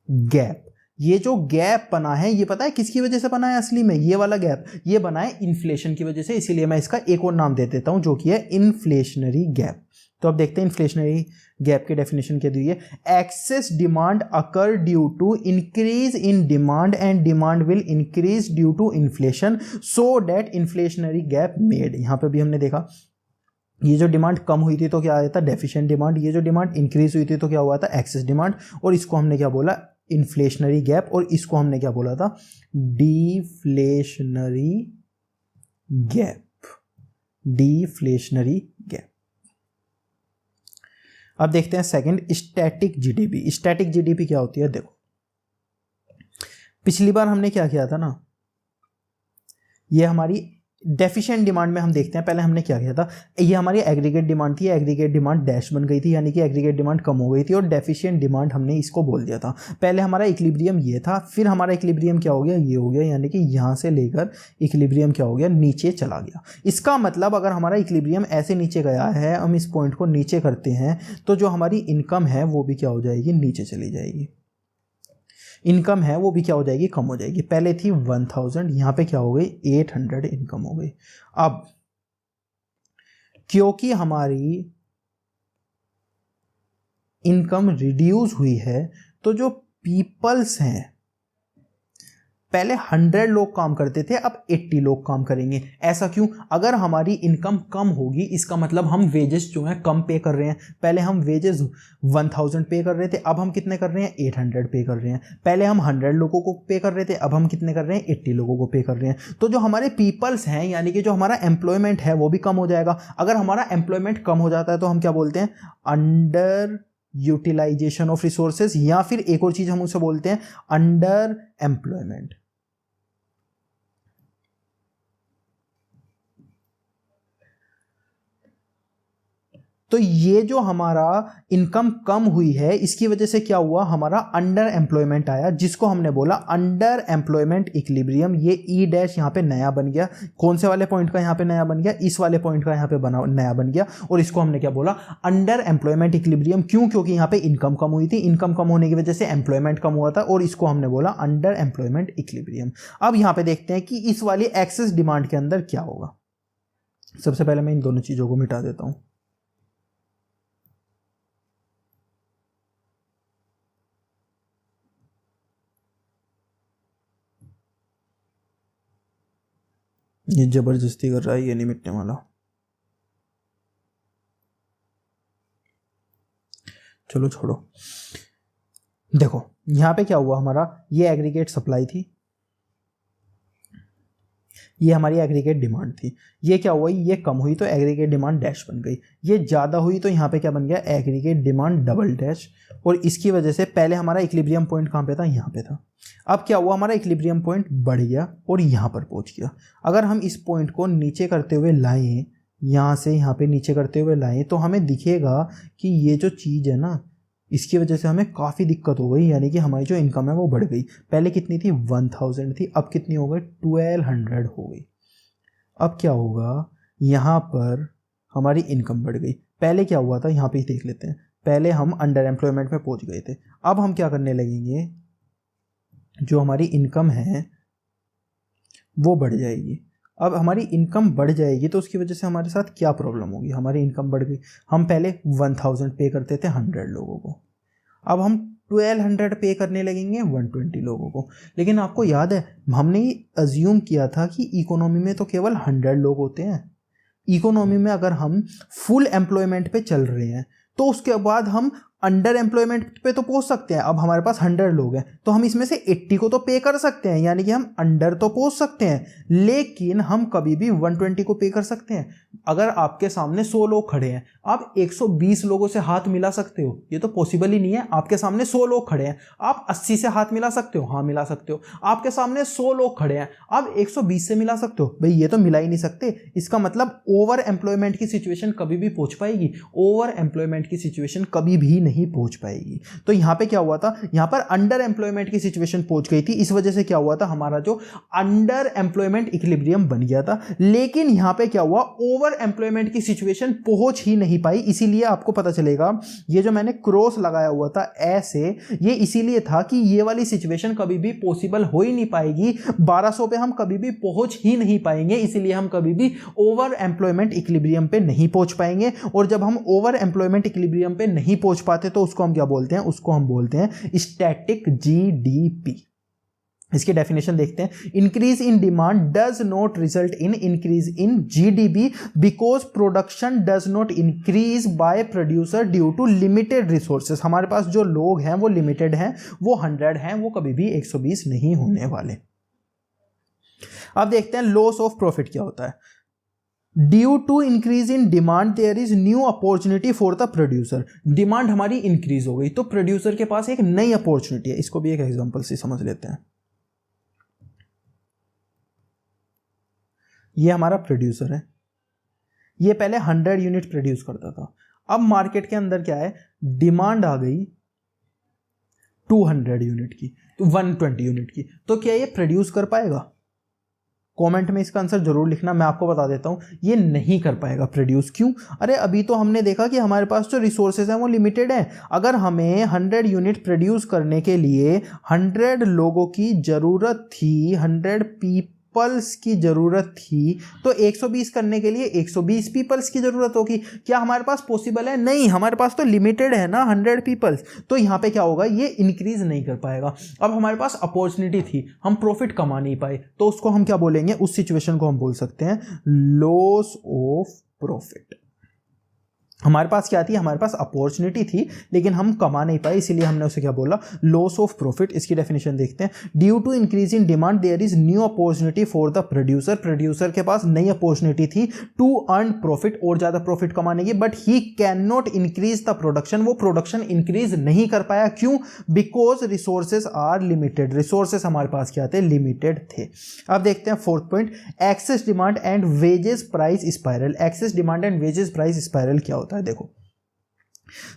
गैप। ये जो गैप बना है ये पता है किसकी वजह से बना है, असली में ये वाला गैप ये बना है इन्फ्लेशन की वजह से, इसीलिए मैं इसका एक और नाम दे देता हूं जो कि है इन्फ्लेशनरी गैप। तो अब देखते हैं इन्फ्लेशनरी गैप की डेफिनेशन क्या दी है। Excess demand occur due to increase in demand and demand will increase due to inflation so that inflationary gap made. यहां पे भी हमने देखा ये जो डिमांड कम हुई थी तो क्या आया था, डेफिशिएंट डिमांड। ये जो डिमांड इंक्रीज हुई थी तो क्या हुआ था, एक्सेस डिमांड। और इसको हमने क्या बोला, इन्फ्लेशनरी गैप, और इसको हमने क्या बोला था, डिफ्लेशनरी गैप। Deflationary gap. अब देखते हैं second, static GDP. Static GDP क्या होती है, देखो पिछली बार हमने क्या किया था ना, ये हमारी डेफिशिएंट डिमांड में हम देखते हैं, पहले हमने क्या किया था, ये हमारी एग्रीगेट डिमांड थी, एग्रीगेट डिमांड डैश बन गई थी, यानी कि एग्रीगेट डिमांड कम हो गई थी, और डेफिशिएंट डिमांड हमने इसको बोल दिया था। पहले हमारा इक्विलिब्रियम ये था, फिर हमारा इक्विलिब्रियम क्या हो गया, ये हो गया, यानी कि यहाँ से लेकर इक्विलिब्रियम क्या हो गया, नीचे चला गया। इसका मतलब अगर हमारा इक्विलिब्रियम ऐसे नीचे गया है, हम इस पॉइंट को नीचे करते हैं, तो जो हमारी इनकम है वो भी क्या हो जाएगी, नीचे चली जाएगी। इनकम है वो भी क्या हो जाएगी, कम हो जाएगी। पहले थी 1000, यहाँ पे क्या हो गई, 800 इनकम हो गई। अब क्योंकि हमारी इनकम रिड्यूस हुई है तो जो पीपल्स हैं, पहले 100 लोग काम करते थे, अब 80 लोग काम करेंगे। ऐसा क्यों, अगर हमारी इनकम कम होगी इसका मतलब हम वेजेस जो है कम पे कर रहे हैं। पहले हम वेजेस 1000 पे कर रहे थे, अब हम कितने कर रहे हैं, 800 पे कर रहे हैं। पहले हम 100 लोगों को पे कर रहे थे, अब हम कितने कर रहे हैं, 80 लोगों को पे कर रहे हैं। तो जो हमारे पीपल्स हैं, यानी कि जो हमारा एम्प्लॉयमेंट है वो भी कम हो जाएगा। अगर हमारा एम्प्लॉयमेंट कम हो जाता है तो हम क्या बोलते हैं, अंडर यूटिलाइजेशन ऑफ रिसोर्सेज, या फिर एक और चीज हम उसे बोलते हैं अंडर एम्प्लॉयमेंट। तो ये जो हमारा इनकम कम हुई है इसकी वजह से क्या हुआ, हमारा अंडर एम्प्लॉयमेंट आया, जिसको हमने बोला अंडर एम्प्लॉयमेंट इक्विलिब्रियम। ये ई डैश यहाँ पे नया बन गया, कौन से वाले पॉइंट का यहाँ पे नया बन गया, इस वाले पॉइंट का यहाँ पे नया बन गया, और इसको हमने क्या बोला, अंडर एम्प्लॉयमेंट इक्विलिब्रियम। क्यों? क्योंकि यहाँ पे इनकम कम हुई थी, इनकम कम होने की वजह से एम्प्लॉयमेंट कम हुआ था, और इसको हमने बोला अंडर एम्प्लॉयमेंट इक्विलिब्रियम। अब यहाँ पे देखते हैं कि इस वाली एक्सेस डिमांड के अंदर क्या होगा। सबसे पहले मैं इन दोनों चीजों को मिटा देता हूं। ये जबरदस्ती कर रहा है, ये नहीं मिटने वाला। चलो छोड़ो। देखो यहां पे क्या हुआ, हमारा ये एग्रीगेट सप्लाई थी, ये हमारी एग्रीगेट डिमांड थी। ये क्या हुआ, ये कम हुई तो एग्रीगेट डिमांड डैश बन गई। ये ज़्यादा हुई तो यहाँ पे क्या बन गया, एग्रीगेट डिमांड डबल डैश। और इसकी वजह से पहले हमारा इक्विलिब्रियम पॉइंट कहाँ पे था, यहाँ पे था। अब क्या हुआ, हमारा इक्विलिब्रियम पॉइंट बढ़ गया और यहाँ पर पहुँच गया। अगर हम इस पॉइंट को नीचे करते हुए लाएँ, यहाँ से यहाँ पे नीचे करते हुए लाएँ, तो हमें दिखेगा कि ये जो चीज़ है ना, इसकी वजह से हमें काफ़ी दिक्कत हो गई, यानी कि हमारी जो इनकम है वो बढ़ गई। पहले कितनी थी, 1000 थी, अब कितनी हो गई, 1200 हो गई। अब क्या होगा, यहाँ पर हमारी इनकम बढ़ गई। पहले क्या हुआ था, यहाँ पे ही देख लेते हैं। पहले हम अंडर एम्प्लॉयमेंट में पहुँच गए थे, अब हम क्या करने लगेंगे, जो हमारी इनकम है वो बढ़ जाएगी। अब हमारी इनकम बढ़ जाएगी तो उसकी वजह से हमारे साथ क्या प्रॉब्लम होगी, हमारी इनकम बढ़ गई। हम पहले 1000 पे करते थे 100 लोगों को, अब हम 1200 पे करने लगेंगे 120 लोगों को। लेकिन आपको याद है, हमने अज्यूम किया था कि इकोनॉमी में तो केवल 100 लोग होते हैं। इकोनॉमी में अगर हम फुल एम्प्लॉयमेंट पे चल रहे हैं तो उसके बाद हम अंडर एम्प्लॉयमेंट पे तो पहुंच सकते हैं। अब हमारे पास 100 लोग हैं तो हम इसमें से 80 को तो पे कर सकते हैं, यानी कि हम अंडर तो पहुंच सकते हैं, लेकिन हम कभी भी 120 को पे कर सकते हैं। अगर आपके सामने 100 लोग खड़े हैं, आप 120 लोगों से हाथ मिला सकते हो, ये तो पॉसिबल ही नहीं है। आपके सामने 100 लोग खड़े हैं, आप 80 से हाथ मिला सकते हो, हाँ मिला सकते हो। आपके सामने 100 लोग खड़े हैं, आप 120 से मिला सकते हो, भाई ये तो मिला ही नहीं सकते। इसका मतलब ओवर एम्प्लॉयमेंट की सिचुएशन कभी भी पहुंच पाएगी, ओवर एम्प्लॉयमेंट की सिचुएशन कभी भी नहीं पहुंच पाएगी। तो यहां पे क्या हुआ था, यहां पर अंडर एम्प्लॉयमेंट की सिचुएशन पहुंच गई थी। इस वजह से क्या हुआ था, हमारा जो अंडर एम्प्लॉयमेंट इक्विलिब्रियम बन गया था। लेकिन यहां पे क्या हुआ, ओवर एम्प्लॉयमेंट की सिचुएशन पहुंच ही नहीं पाई। इसीलिए आपको पता चलेगा, ये जो मैंने क्रॉस लगाया हुआ था ऐसे, ये इसीलिए था कि ये वाली सिचुएशन कभी भी पॉसिबल हो ही नहीं पाएगी। 1200 पे हम कभी भी पहुंच ही नहीं पाएंगे, इसीलिए हम कभी भी ओवर एम्प्लॉयमेंट इक्विलिब्रियम पे नहीं पहुंच पाएंगे। और जब हम ओवर एम्प्लॉयमेंट इक्विलिब्रियम पे नहीं पहुंच पाते तो उसको हम क्या बोलते हैं, उसको हम बोलते हैं स्टैटिक जीडीपी। इसकी डेफिनेशन देखते हैं। Increase in demand does not result in increase in GDP because production does not increase by producer due to limited resources. हमारे पास जो लोग हैं वो लिमिटेड हैं, वो 100 हैं, वो कभी भी 120 नहीं होने वाले। अब देखते हैं लॉस ऑफ प्रॉफिट क्या होता है। Due to increase in demand there is new opportunity for the producer. Demand हमारी इंक्रीज हो गई तो प्रोड्यूसर के पास एक नई अपॉर्चुनिटी है। इसको भी एक एग्जांपल से समझ लेते हैं। ये हमारा प्रोड्यूसर है, ये पहले 100 यूनिट प्रोड्यूस करता था। अब मार्केट के अंदर क्या है, डिमांड आ गई 200 यूनिट की, तो 120 यूनिट की, तो क्या ये प्रोड्यूस कर पाएगा? कमेंट में इसका आंसर जरूर लिखना, मैं आपको बता देता हूं, ये नहीं कर पाएगा प्रोड्यूस। क्यों? अरे अभी तो हमने देखा कि हमारे पास जो रिसोर्सेज हैं वो लिमिटेड हैं। अगर हमें 100 यूनिट प्रोड्यूस करने के लिए 100 लोगों की ज़रूरत थी, 100 पीपल्स की ज़रूरत थी, तो 120 करने के लिए 120 पीपल्स की ज़रूरत होगी। क्या हमारे पास पॉसिबल है? नहीं, हमारे पास तो लिमिटेड है ना 100 पीपल्स। तो यहाँ पे क्या होगा, ये इंक्रीज नहीं कर पाएगा। अब हमारे पास अपॉर्चुनिटी थी, हम प्रॉफिट कमा नहीं पाए, तो उसको हम क्या बोलेंगे, उस सिचुएशन को हम बोल सकते हैं लॉस ऑफ प्रॉफिट। हमारे पास क्या थी, हमारे पास अपॉर्चुनिटी थी लेकिन हम कमा नहीं पाए, इसीलिए हमने उसे क्या बोला, लॉस ऑफ प्रॉफिट। इसकी डेफिनेशन देखते हैं। Due to increase in demand there is new opportunity for the producer. Producer के पास नई अपॉर्चुनिटी थी टू अर्न प्रॉफिट, और ज्यादा प्रॉफिट कमाने की, but he can not increase the production. वो प्रोडक्शन इंक्रीज नहीं कर पाया। क्यों? Because resources are limited. Resources हमारे पास क्या थे, लिमिटेड थे। अब देखते हैं fourth point, excess demand and wages price spiral. Excess demand and wages price spiral क्या होता है? देखो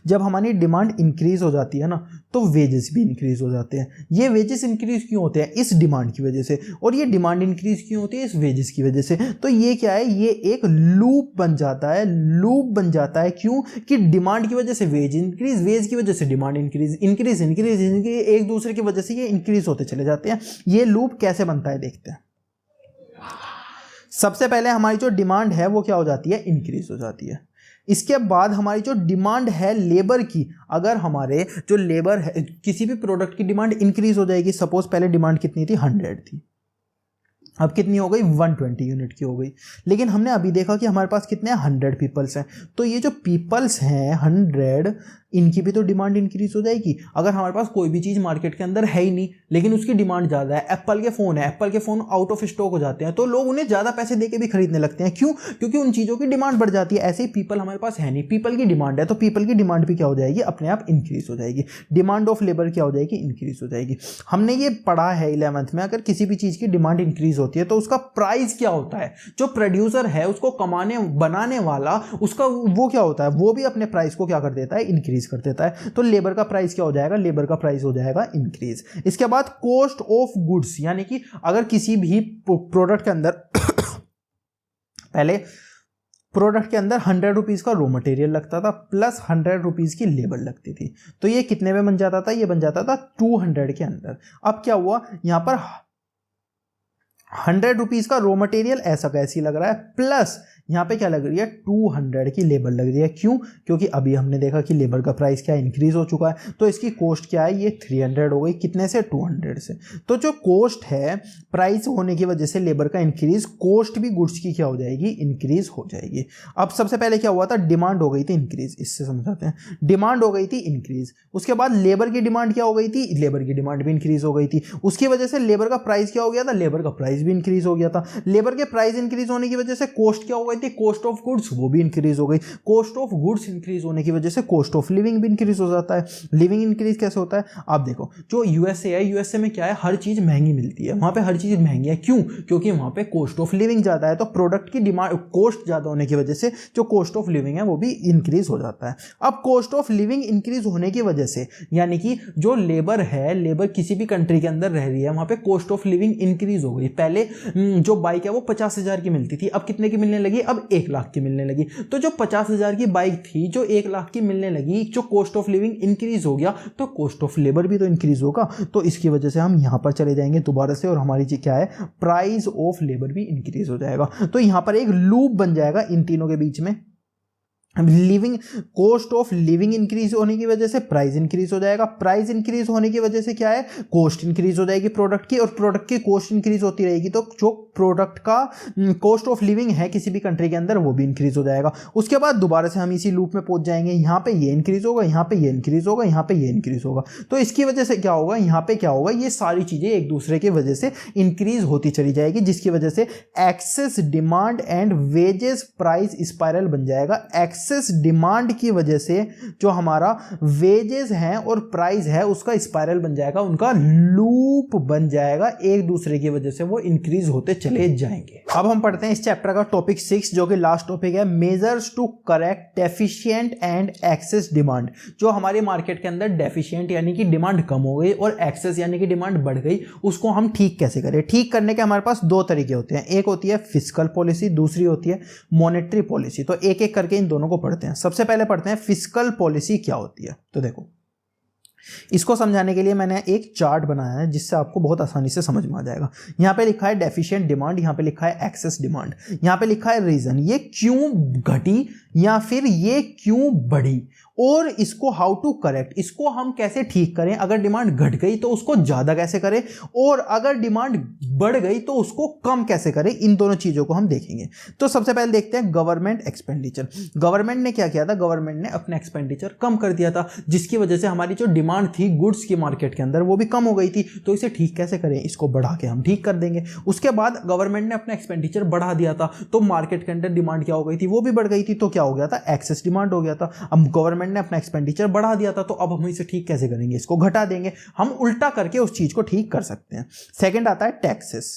जब हमारी डिमांड इंक्रीज हो जाती है ना तो वेजेस भी इंक्रीज हो जाते हैं। ये वेजेस इंक्रीज क्यों होते हैं? इस डिमांड की वजह से, और ये डिमांड इंक्रीज क्यों होती है? इस वेजेस की वजह से। तो ये क्या है? ये एक लूप बन जाता है, लूप बन जाता है। क्यों? कि डिमांड की वजह से वेज इंक्रीज, वेज की वजह से demand increase, increase increase increase, एक दूसरे की वजह से ये इंक्रीज होते चले जाते हैं। ये लूप कैसे बनता है देखते हैं। सबसे पहले हमारी जो डिमांड है वो क्या हो जाती है? इंक्रीज हो जाती है। इसके बाद हमारी जो डिमांड है लेबर की, अगर हमारे जो लेबर है किसी भी प्रोडक्ट की डिमांड इंक्रीज हो जाएगी। सपोज पहले डिमांड कितनी थी? 100 थी, अब कितनी हो गई? 120 यूनिट की हो गई। लेकिन हमने अभी देखा कि हमारे पास कितने 100 पीपल्स हैं, तो ये जो पीपल्स हैं 100, इनकी भी तो डिमांड इंक्रीज हो जाएगी। अगर हमारे पास कोई भी चीज़ मार्केट के अंदर है ही नहीं लेकिन उसकी डिमांड ज़्यादा है, एप्पल के फ़ोन है, एप्पल के फ़ोन आउट ऑफ स्टॉक हो जाते हैं, तो लोग उन्हें ज़्यादा पैसे देके भी खरीदने लगते हैं। क्यों? क्योंकि उन चीज़ों की डिमांड बढ़ जाती है। ऐसे ही पीपल हमारे पास है नहीं, पीपल की डिमांड है, तो पीपल की डिमांड भी क्या हो जाएगी? अपने आप इंक्रीज हो जाएगी। डिमांड ऑफ लेबर क्या हो जाएगी? इंक्रीज हो जाएगी। हमने ये पढ़ा है 11th में, अगर किसी भी चीज़ की डिमांड इंक्रीज होती है तो उसका प्राइस क्या होता है? जो प्रोड्यूसर है, उसको कमाने बनाने वाला, उसका वो क्या होता है? वो भी अपने प्राइस को क्या कर देता है? इंक्रीज कर देता है। तो लेबर का प्राइस क्या हो जाएगा? लेबर का प्राइस हो जाएगा इंक्रीज। इसके बाद कॉस्ट ऑफ गुड्स, यानी कि अगर किसी भी प्रोडक्ट के अंदर पहले प्रोडक्ट के अंदर 100 रुपीज़ का रॉ मटेरियल लगता था प्लस 100 रुपीज़ की लेबर लगती थी, तो ये कितने में बन जाता था? ये बन जाता था 200 के अंदर। अब क्या हुआ? यहां पर 100 रुपीज़ का रॉ मटेरियल ऐसा कैसी लग रहा है, प्लस यहाँ पे क्या लग रही है? 200 की लेबर लग रही है। क्यों? क्योंकि अभी हमने देखा कि लेबर का प्राइस क्या इंक्रीज हो चुका है, तो इसकी कॉस्ट क्या है? ये 300 हो गई। कितने से? 200 से। तो जो कॉस्ट है, प्राइस होने की वजह से लेबर का इंक्रीज, कॉस्ट भी गुड्स की क्या हो जाएगी? इंक्रीज हो जाएगी। अब सबसे पहले क्या हुआ था? डिमांड हो गई थी इंक्रीज, इससे समझाते हैं। डिमांड हो गई थी इंक्रीज, उसके बाद लेबर की डिमांड क्या हो गई थी? लेबर की डिमांड भी इंक्रीज हो गई थी। उसकी वजह से लेबर का प्राइस क्या हो गया था? लेबर का प्राइस भी इंक्रीज हो गया था। लेबर के प्राइस इंक्रीज होने की वजह से कॉस्ट क्या हो गई थी? कॉस्ट ऑफ गुड्स, वो भी इंक्रीज हो गई। कॉस्ट ऑफ गुड्स इंक्रीज होने की वजह से कॉस्ट ऑफ लिविंग भी इंक्रीज हो जाता है। लिविंग इंक्रीज कैसे होता है? आप देखो, जो यूएसए है, यूएसए में क्या है? हर चीज महंगी मिलती है, वहां पे हर चीज महंगी है। क्यों? क्योंकि वहां पे कॉस्ट ऑफ लिविंग ज्यादा है, तो प्रोडक्ट की डिमांड, कॉस्ट ज्यादा होने की वजह से जो कॉस्ट ऑफ लिविंग है वो भी इंक्रीज हो जाता है। अब कॉस्ट ऑफ लिविंग इंक्रीज होने की वजह से, यानी कि जो लेबर है, लेबर किसी भी कंट्री के अंदर रह रही है, वहां पे कॉस्ट ऑफ लिविंग इंक्रीज हो गई। पहले जो बाइक है वो 50,000 की मिलती थी, अब कितने की मिलने लगी? अब 1 लाख की मिलने लगी। तो जो 50,000 की बाइक थी जो 1 लाख की मिलने लगी, जो कॉस्ट ऑफ लिविंग इंक्रीज हो गया, तो कॉस्ट ऑफ लेबर भी तो इंक्रीज होगा। तो इसकी वजह से हम यहां पर चले जाएंगे दोबारा से, और हमारी जी क्या है? प्राइस ऑफ लेबर भी इंक्रीज हो जाएगा। तो यहां पर एक लूप बन जाएगा इन तीनों के बीच में। Living, cost of living increase होने की वजह से प्राइस इंक्रीज हो जाएगा, प्राइस इंक्रीज होने की वजह से क्या है? कॉस्ट इंक्रीज हो जाएगी प्रोडक्ट की, और प्रोडक्ट की कॉस्ट इंक्रीज होती रहेगी, तो जो प्रोडक्ट का कॉस्ट ऑफ लिविंग है किसी भी कंट्री के अंदर वो भी इंक्रीज हो जाएगा। उसके बाद दोबारा से हम इसी लूप में पहुंच जाएंगे। यहाँ पे ये इंक्रीज होगा, यहाँ पे ये इंक्रीज होगा, यहाँ पे ये इंक्रीज होगा, तो इसकी वजह से क्या होगा? यहाँ पे क्या होगा? ये सारी चीजें एक दूसरे की वजह से इंक्रीज होती चली जाएगी, जिसकी वजह से access demand and wages price spiral बन जाएगा। एक्सेस डिमांड की वजह से जो हमारा वेजेस हैं और प्राइस है उसका स्पाइरल बन जाएगा, उनका लूप बन जाएगा, एक दूसरे की वजह से वो इंक्रीज होते चले जाएंगे। अब हम पढ़ते हैं इस चैप्टर का टॉपिक 6, जो कि लास्ट टॉपिक है, measures to correct deficient and excess demand. जो हमारे मार्केट के अंदर डेफिशिएंट यानी कि डिमांड कम हो गई और एक्सेस यानी कि डिमांड बढ़ गई, उसको हम ठीक कैसे करें? ठीक करने के हमारे पास 2 तरीके होते हैं, एक होती है फिस्कल पॉलिसी, दूसरी होती है मॉनेटरी पॉलिसी। तो एक एक करके इन दोनों को पढ़ते हैं। सबसे पहले पढ़ते हैं फिस्कल पॉलिसी क्या होती है। तो देखो, इसको समझाने के लिए मैंने एक चार्ट बनाया है जिससे आपको बहुत आसानी से समझ में आ जाएगा। यहाँ पे लिखा है डेफिशिएंट डिमांड, यहाँ पे लिखा है एक्सेस डिमांड, यहाँ पे लिखा है रीजन, ये क्यों घटी या फिर ये क्यों बढ़ी, और इसको हाउ टू करेक्ट, इसको हम कैसे ठीक करें। अगर डिमांड घट गई तो उसको ज्यादा कैसे करें, और अगर डिमांड बढ़ गई तो उसको कम कैसे करें, इन दोनों चीजों को हम देखेंगे। तो सबसे पहले देखते हैं गवर्नमेंट एक्सपेंडिचर। गवर्नमेंट ने क्या किया था? गवर्नमेंट ने अपना एक्सपेंडिचर कम कर दिया था, जिसकी वजह से हमारी जो डिमांड थी गुड्स की मार्केट के अंदर वो भी कम हो गई थी। तो इसे ठीक कैसे करें? इसको बढ़ा के हम ठीक कर देंगे। उसके बाद गवर्नमेंट ने अपना एक्सपेंडिचर बढ़ा दिया था, तो मार्केट के अंदर डिमांड क्या हो गई थी? वो भी बढ़ गई थी, तो क्या हो गया था? एक्सेस डिमांड हो गया था। अब गवर्नमेंट ने अपना एक्सपेंडिचर बढ़ा दिया था, तो अब हम इसे ठीक कैसे करेंगे? इसको घटा देंगे। हम उल्टा करके उस चीज को ठीक कर सकते हैं। सेकंड आता है टैक्सेस।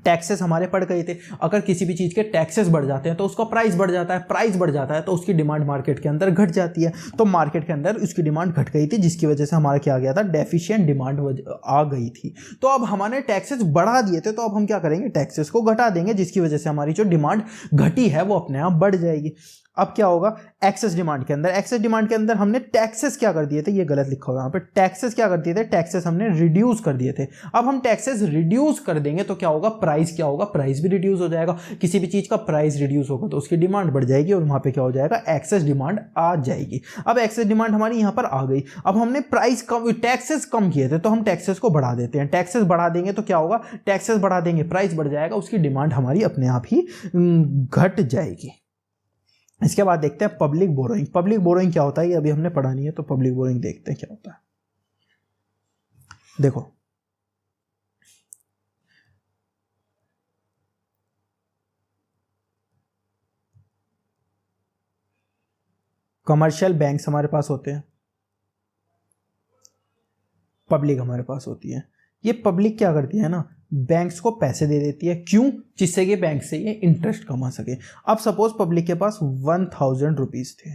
टैक्सेस हमारे बढ़ गए थे। अगर किसी भी चीज़ के टैक्सेस बढ़ जाते हैं तो उसका प्राइस बढ़ जाता है, प्राइस बढ़ जाता है तो उसकी डिमांड मार्केट के अंदर घट जाती है। तो मार्केट के अंदर उसकी डिमांड घट गई थी, जिसकी वजह से हमारा क्या आ गया था, डेफिशिएंट डिमांड आ गई थी। तो अब हमारे टैक्सेस बढ़ा दिए थे, तो अब हम क्या करेंगे, टैक्सेस को घटा देंगे, जिसकी वजह से हमारी जो डिमांड घटी है वो अपने आप बढ़ जाएगी। अब क्या होगा, एक्सेस डिमांड के अंदर, एक्सेस डिमांड के अंदर हमने टैक्सेस क्या कर दिए थे, ये गलत लिखा हुआ यहाँ पे, टैक्सेस क्या कर दिए थे, टैक्सेस हमने रिड्यूस कर दिए थे। अब हम टैक्सेस रिड्यूस कर देंगे तो क्या होगा, प्राइस क्या होगा, प्राइस भी रिड्यूस हो जाएगा। किसी भी चीज का प्राइस रिड्यूस होगा तो उसकी डिमांड बढ़ जाएगी और वहां पे क्या हो जाएगा, एक्सेस डिमांड आ जाएगी। अब एक्सेस डिमांड हमारी यहाँ पर आ गई। अब हमने प्राइस कम, टैक्सेस कम किए थे तो हम टैक्सेस को बढ़ा देते हैं। टैक्सेस बढ़ा देंगे तो क्या होगा, टैक्सेस बढ़ा देंगे, प्राइस बढ़ जाएगा, उसकी डिमांड हमारी अपने आप ही घट जाएगी। इसके बाद देखते हैं पब्लिक बोरोइंग। पब्लिक बोरोइंग क्या होता है, ये अभी हमने पढ़ा नहीं है, तो पब्लिक बोरोइंग देखते हैं क्या होता है। देखो, कमर्शियल बैंक्स हमारे पास होते हैं, पब्लिक हमारे पास होती है। ये पब्लिक क्या करती है ना, बैंक्स को पैसे दे देती है, क्यों, जिससे कि बैंक से ये इंटरेस्ट कमा सके। अब सपोज पब्लिक के पास 1000 रुपीज थे,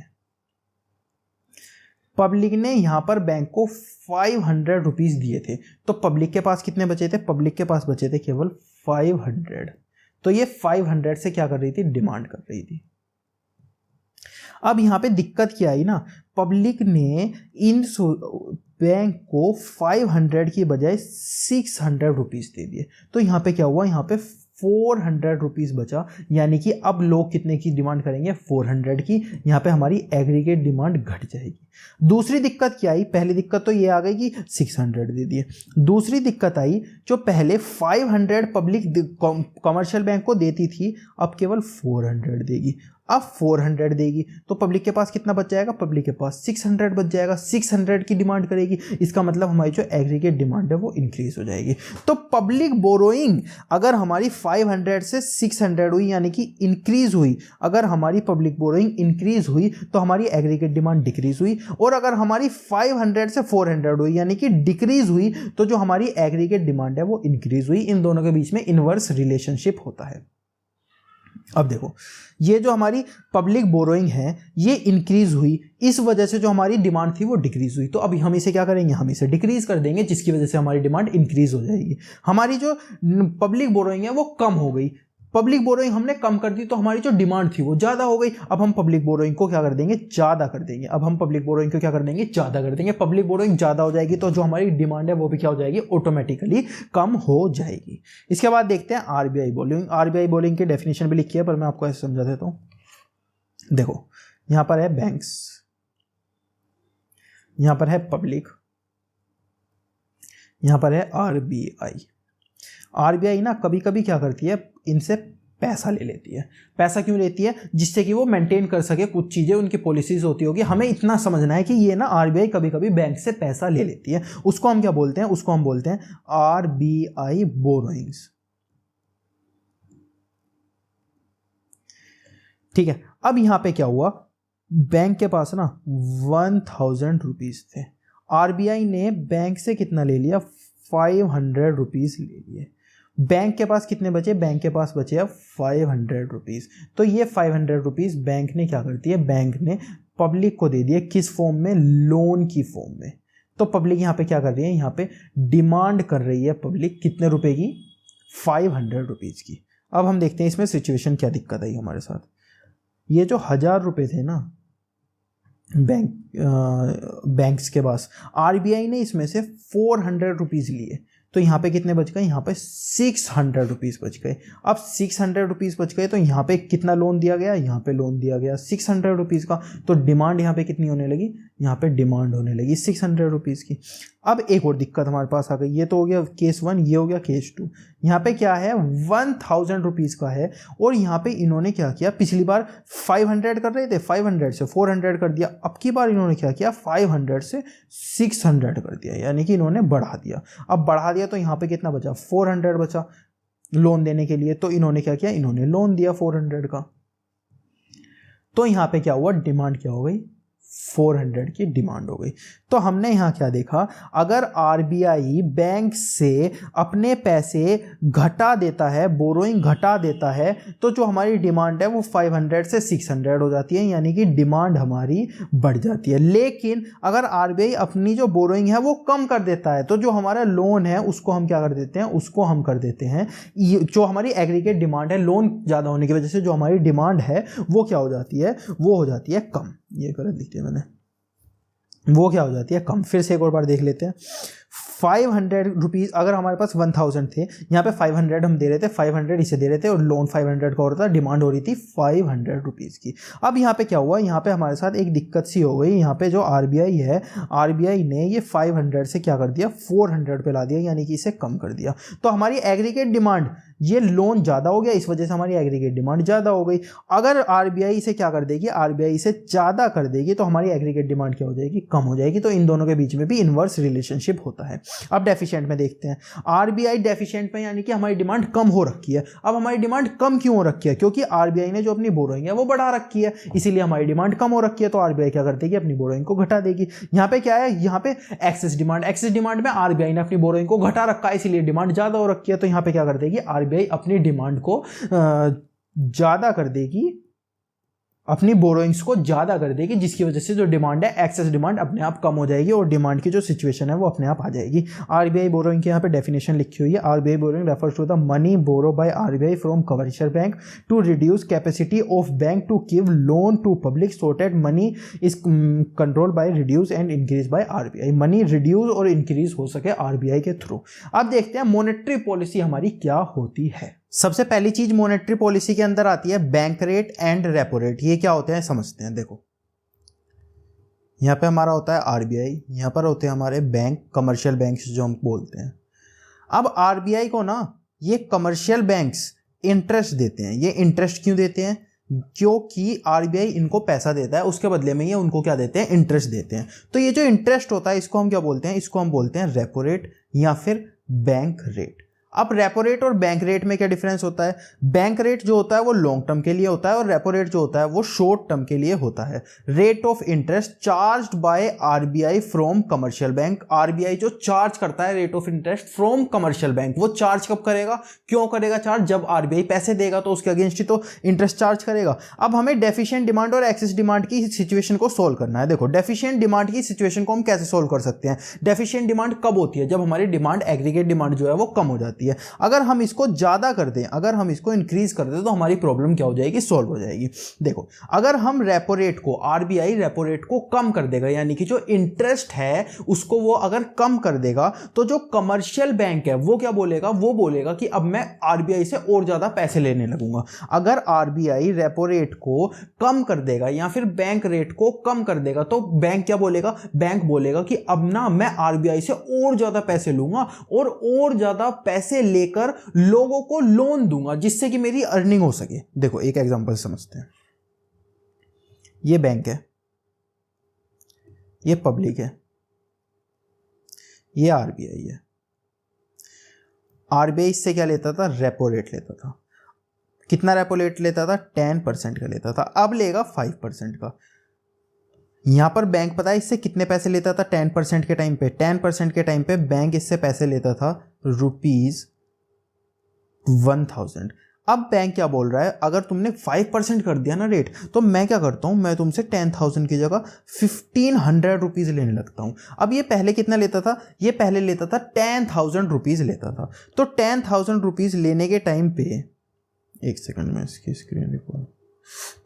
पब्लिक ने यहां पर बैंक को 500 रुपीज दिए थे, तो पब्लिक के पास कितने बचे थे, पब्लिक के पास बचे थे केवल 500। तो ये 500 से क्या कर रही थी, डिमांड कर रही थी। अब यहां पे दिक्कत क्या आई ना, पब्लिक ने इन बैंक को 500 की बजाय 600 रुपीज दे दिए, तो यहां पे क्या हुआ, यहां पे 400 रुपीज बचा, यानी कि अब लोग कितने की डिमांड करेंगे, 400 की। यहां पे हमारी एग्रीगेट डिमांड घट जाएगी। दूसरी दिक्कत क्या आई, पहली दिक्कत तो ये आ गई कि 600 दे दिए। दूसरी दिक्कत आई, जो पहले 500 पब्लिक कमर्शियल बैंक को देती थी, अब केवल 400 देगी। अब 400 देगी तो पब्लिक के पास कितना बच जाएगा, पब्लिक के पास 600 बच जाएगा। 600 की डिमांड करेगी, इसका मतलब हमारी जो एग्रीगेट डिमांड है वो इंक्रीज हो जाएगी। तो पब्लिक बोरोइंग अगर हमारी 500 से 600 हुई, यानी कि इंक्रीज हुई, अगर हमारी पब्लिक बोरोइंग इंक्रीज हुई तो हमारी एग्रीगेट डिमांड डिक्रीज हुई, और अगर हमारी 500 से 400 हुई यानी कि डिक्रीज हुई, तो जो हमारी एग्रीगेट डिमांड है वो इंक्रीज हुई। इन दोनों के बीच में इनवर्स रिलेशनशिप होता है। अब देखो, ये जो हमारी पब्लिक बोरोइंग है ये इंक्रीज हुई, इस वजह से जो हमारी डिमांड थी वो डिक्रीज हुई। तो अभी हम इसे क्या करेंगे, हम इसे डिक्रीज कर देंगे, जिसकी वजह से हमारी डिमांड इंक्रीज हो जाएगी। हमारी जो पब्लिक बोरोइंग है वो कम हो गई, पब्लिक बोरोइंग हमने कम कर दी तो हमारी जो डिमांड थी वो ज्यादा हो गई। अब हम पब्लिक बोरोइंग को क्या कर देंगे, ज्यादा कर देंगे। अब हम पब्लिक बोरोइंग को क्या कर देंगे, ज्यादा कर देंगे। पब्लिक बोरोइंग ज्यादा हो जाएगी तो जो हमारी डिमांड है वो भी क्या हो जाएगी, ऑटोमेटिकली कम हो जाएगी। इसके बाद देखते हैं आरबीआई बोरोइंग। आरबीआई बोरोइंग की डेफिनेशन भी लिखी है, पर मैं आपको ऐसे समझा देता हूं। देखो, यहां पर है बैंक्स, यहां पर है पब्लिक, यहां पर है आरबीआई। आरबीआई ना कभी कभी क्या करती है, इनसे पैसा ले लेती है। पैसा क्यों लेती है, जिससे कि वो मेंटेन कर सके कुछ चीजें, उनकी पॉलिसीज होती होगी। हमें इतना समझना है कि ये ना आरबीआई कभी कभी बैंक से पैसा ले लेती है। उसको हम क्या बोलते हैं, उसको हम बोलते हैं आरबीआई बोरोइंग्स। ठीक है, अब यहां पे क्या हुआ, बैंक के पास ना 1000 रुपीज थे, आरबीआई ने बैंक से कितना ले लिया, 500 रुपीज ले लिए। बैंक के पास कितने बचे, बैंक के पास बचे अब 500 रुपीज। तो ये 500 रुपीज बैंक ने क्या करती है, बैंक ने पब्लिक को दे दिए, किस फॉर्म में, लोन की फॉर्म में। तो पब्लिक यहाँ पे क्या कर रही है, यहाँ पे डिमांड कर रही है पब्लिक कितने रुपए की, 500 रुपीज की। अब हम देखते हैं इसमें सिचुएशन क्या दिक्कत आई हमारे साथ। ये जो 1000 रुपए थे ना बैंक्स के पास, आरबीआई ने इसमें से 400 रुपीज लिए, तो यहाँ पे कितने बच गए, यहाँ पे 600 रुपीज बच गए। अब 600 रुपीज बच गए तो यहाँ पे कितना लोन दिया गया, यहाँ पे लोन दिया गया 600 रुपीज का। तो डिमांड यहाँ पे कितनी होने लगी, यहाँ पे डिमांड होने लगी 600 रुपीज की। अब एक और दिक्कत हमारे पास आ गई, ये तो हो गया केस 1, ये हो गया केस 2। यहाँ पे क्या है, 1000 रुपीज का है, और यहाँ पे इन्होंने क्या किया, पिछली बार 500 कर रहे थे, 500 से 400 कर दिया। अब की बार इन्होंने क्या किया, 500 से 600 कर दिया, यानी कि इन्होंने बढ़ा दिया। अब बढ़ा दिया तो यहाँ पे कितना बचा, 400 बचा लोन देने के लिए। तो इन्होंने क्या किया, इन्होंने लोन दिया 400 का। तो यहाँ पे क्या हुआ, डिमांड क्या हो गई, 400 की डिमांड हो गई। तो हमने यहाँ क्या देखा, अगर आरबीआई बैंक से अपने पैसे घटा देता है, बोरोइंग घटा देता है, तो जो हमारी डिमांड है वो 500 से 600 हो जाती है, यानी कि डिमांड हमारी बढ़ जाती है। लेकिन अगर आरबीआई अपनी जो बोरोइंग है वो कम कर देता है, तो जो हमारा लोन है उसको हम क्या कर देते हैं, उसको हम कर देते हैं, जो हमारी एग्रीगेट डिमांड है, लोन ज़्यादा होने की वजह से जो हमारी डिमांड है वो क्या हो जाती है, वो हो जाती है कम। ये गलत लिख दिया मैंने, वो क्या हो जाती है, कम। फिर से एक और बार देख लेते हैं। 500 रुपीज़, अगर हमारे पास 1000 थे, यहाँ पे 500 हम दे रहे थे, 500 इसे दे रहे थे और लोन 500 का हो रहा था, डिमांड हो रही थी 500 रुपीज़ की। अब यहाँ पे क्या हुआ, यहाँ पे हमारे साथ एक दिक्कत सी हो गई। यहाँ पे जो आरबीआई है, आरबीआई ने ये 500 से क्या कर दिया, 400 पे ला दिया, यानी कि इसे कम कर दिया। तो हमारी एग्रीगेट डिमांड, ये लोन ज़्यादा हो गया, इस वजह से हमारी एग्रीगेट डिमांड ज़्यादा हो गई। अगर आरबीआई इसे क्या कर देगी, आरबीआई इसे ज़्यादा कर देगी, तो हमारी एग्रीगेट डिमांड क्या हो जाएगी, कम हो जाएगी। तो इन दोनों के बीच में भी इनवर्स रिलेशनशिप होता है। अब डेफिशिएंट में देखते हैं, आरबीआई डेफिशिएंट में, यानी कि हमारी डिमांड कम हो रखी है। अब हमारी डिमांड कम क्यों हो रखी है, क्योंकि आरबीआई ने जो अपनी बोरोइंग है वो बढ़ा रखी है, इसीलिए हमारी डिमांड कम हो रखी है। तो आरबीआई क्या कर देगी, अपनी बोरोइंग को घटा देगी। यहाँ पे क्या है, यहाँ पे एक्सेस डिमांड, एक्सेस डिमांड में आरबीआई ने अपनी बोरोइंग को घटा रखा है, इसीलिए डिमांड ज्यादा हो रखी है। तो यहाँ पे क्या कर देगी, आरबीआई अपनी डिमांड को ज्यादा कर देगी, अपनी बोरोइंग्स को ज़्यादा कर देगी, जिसकी वजह से जो डिमांड है, एक्सेस डिमांड अपने आप कम हो जाएगी और डिमांड की जो सिचुएशन है वो अपने आप आ जाएगी। आरबीआई बोरोइंग की यहाँ पे डेफिनेशन लिखी हुई है, RBI borrowing refers to the money borrow by RBI from commercial bank to reduce capacity of bank to give loan to public so that money is control by reduce and increase by RBI. Money reduce और increase हो सके RBI के through. अब देखते हैं monetary policy हमारी क्या होती है। सबसे पहली चीज मॉनेटरी पॉलिसी के अंदर आती है bank rate and repo rate. ये क्या होते हैं समझते हैं। देखो यहाँ पे हमारा होता है आरबीआई, यहाँ पर होते हैं हमारे बैंक, कमर्शियल बैंक्स जो हम बोलते हैं। अब आरबीआई को ना ये कमर्शियल बैंक्स इंटरेस्ट देते हैं। ये इंटरेस्ट क्यों देते हैं, क्योंकि आरबीआई इनको पैसा देता है, उसके बदले में ये उनको क्या देते हैं, इंटरेस्ट देते हैं। तो ये जो इंटरेस्ट होता है इसको हम क्या बोलते हैं, इसको हम बोलते हैं रेपो रेट या फिर बैंक रेट। अब रेपो रेट और बैंक रेट में क्या डिफरेंस होता है, बैंक रेट जो होता है वो लॉन्ग टर्म के लिए होता है और रेपो रेट जो होता है वो शॉर्ट टर्म के लिए होता है। Rate of interest charged bye RBI from commercial bank. RBI जो चार्ज करता है rate of interest from commercial bank, वो चार्ज कब करेगा, क्यों करेगा चार्ज, जब आरबीआई पैसे देगा तो उसके अगेंस्ट ही तो इंटरेस्ट चार्ज करेगा। अब हमें डेफिशिएंट डिमांड और एक्सेस डिमांड की सिचुएशन को सोल्व करना है। देखो डेफिशिएंट डिमांड की सिचुएशन को हम कैसे सोल्व कर सकते हैं। डेफिशिएंट डिमांड कब होती है, जब हमारी डिमांड, एग्रीगेट डिमांड जो है वो कम हो जाती है। अगर हम इसको ज्यादा कर दें, अगर हम इसको इंक्रीज कर दें तो हमारी प्रॉब्लम क्या हो जाएगी, सोल्व हो जाएगी। देखो अगर हम रेपो रेट को, आरबीआई रेपो रेट को कम कर देगा, यानी कि जो इंटरेस्ट है उसको वो अगर कम कर देगा, तो जो कमर्शियल बैंक है वो क्या बोलेगा, वो बोलेगा कि अब मैं आरबीआई से और ज्यादा पैसे लेने लगूंगा। अगर आरबीआई रेपो रेट को कम कर देगा या फिर बैंक रेट को कम कर देगा, तो बैंक क्या बोलेगा, बैंक बोलेगा कि अब ना मैं आरबीआई से और ज्यादा पैसे लूंगा और ज्यादा पैसे लेकर लोगों को लोन दूंगा, जिससे कि मेरी अर्निंग हो सके। देखो एक एग्जांपल समझते हैं। ये बैंक है, ये पब्लिक है, ये आरबीआई है। आरबीआई इससे क्या लेता था, रेपो रेट लेता था। कितना रेपो रेट लेता था, 10% का लेता था। अब लेगा 5% का। यहां पर बैंक पता है इससे कितने पैसे लेता था 10% के टाइम पे, 10% के टाइम पे बैंक इससे पैसे लेता था ₹1000। अब बैंक क्या बोल रहा है, अगर तुमने 5% कर दिया ना रेट, तो मैं क्या करता हूं, मैं तुमसे 10,000 की जगह 1500 रुपीज लेने लगता हूं। अब ये पहले कितना लेता था, ये पहले लेता था 10,000 रुपीज लेता था। तो 10,000 रुपीज लेने के टाइम पे, एक सेकंड में इसकी स्क्रीन रिकॉर्ड,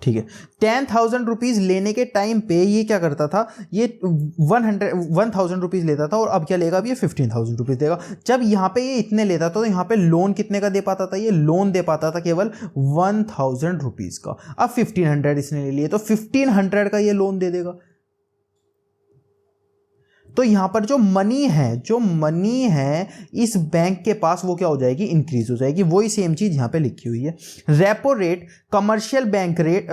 ठीक है, 10,000 रुपीज लेने के टाइम पे ये क्या करता था, ये 1,000 रुपीज लेता था और अब क्या लेगा, अब ये 15,000 रुपीज देगा। जब यहाँ पे ये इतने लेता था तो यहाँ पे लोन कितने का दे पाता था, ये लोन दे पाता था केवल 1,000 रुपीज का। अब 1,500 इसने ले लिए तो 1,500 का ये लोन दे देगा। तो यहाँ पर जो मनी है इस बैंक के पास वो क्या हो जाएगी, इंक्रीज हो जाएगी। वही सेम चीज यहाँ पे लिखी हुई है। Repo rate, commercial bank rate,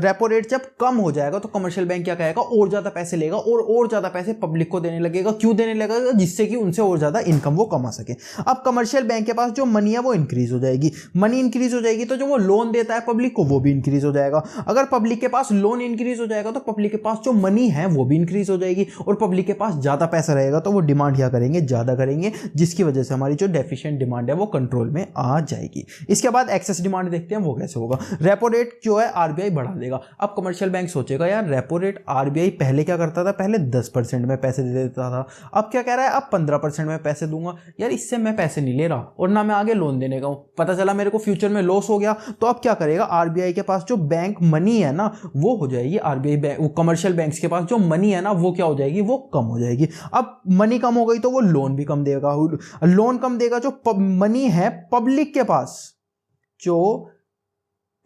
repo rate जब कम हो जाएगा तो कमर्शियल बैंक क्या कहेगा, और ज्यादा पैसे लेगा और ज्यादा पैसे पब्लिक को देने लगेगा। क्यों देने लगेगा, जिससे कि उनसे और ज्यादा इनकम वो कमा सके। अब कमर्शियल बैंक के पास जो मनी है वो इंक्रीज हो जाएगी, मनी इंक्रीज हो जाएगी तो जो वो लोन देता है पब्लिक को वो भी इंक्रीज हो जाएगा। अगर पब्लिक के पास लोन इंक्रीज हो जाएगा तो पब्लिक के पास जो मनी है वो भी इंक्रीज हो जाएगी, और पब्लिक के पास ज्यादा पैसा रहेगा तो वो डिमांड क्या करेंगे, ज्यादा करेंगे, जिसकी वजह से हमारी जो डेफिशिएंट डिमांड है वो कंट्रोल में आ जाएगी। इसके बाद एक्सेस डिमांड देखते हैं वो कैसे होगा। रेपो रेट जो है आरबीआई बढ़ा देगा। अब कमर्शियल बैंक सोचेगा यार रेपो रेट आरबीआई पहले क्या करता था, पहले 10% में पैसे दे देता था, अब क्या कह रहा है, अब 15% में पैसे दूंगा। यार इससे मैं पैसे नहीं ले रहा और ना मैं आगे लोन देने का हूं, पता चला मेरे को फ्यूचर में लॉस हो गया, तो अब क्या करेगा, आरबीआई के पास जो बैंक मनी है ना वो हो जाएगी, आरबीआई बैंक, कमर्शियल बैंक्स के पास जो मनी है ना वो क्या हो जाएगी, वो कम हो जाएगी। अब मनी कम हो गई तो वो लोन भी कम देगा, लोन कम देगा। जो मनी है पब्लिक के पास, जो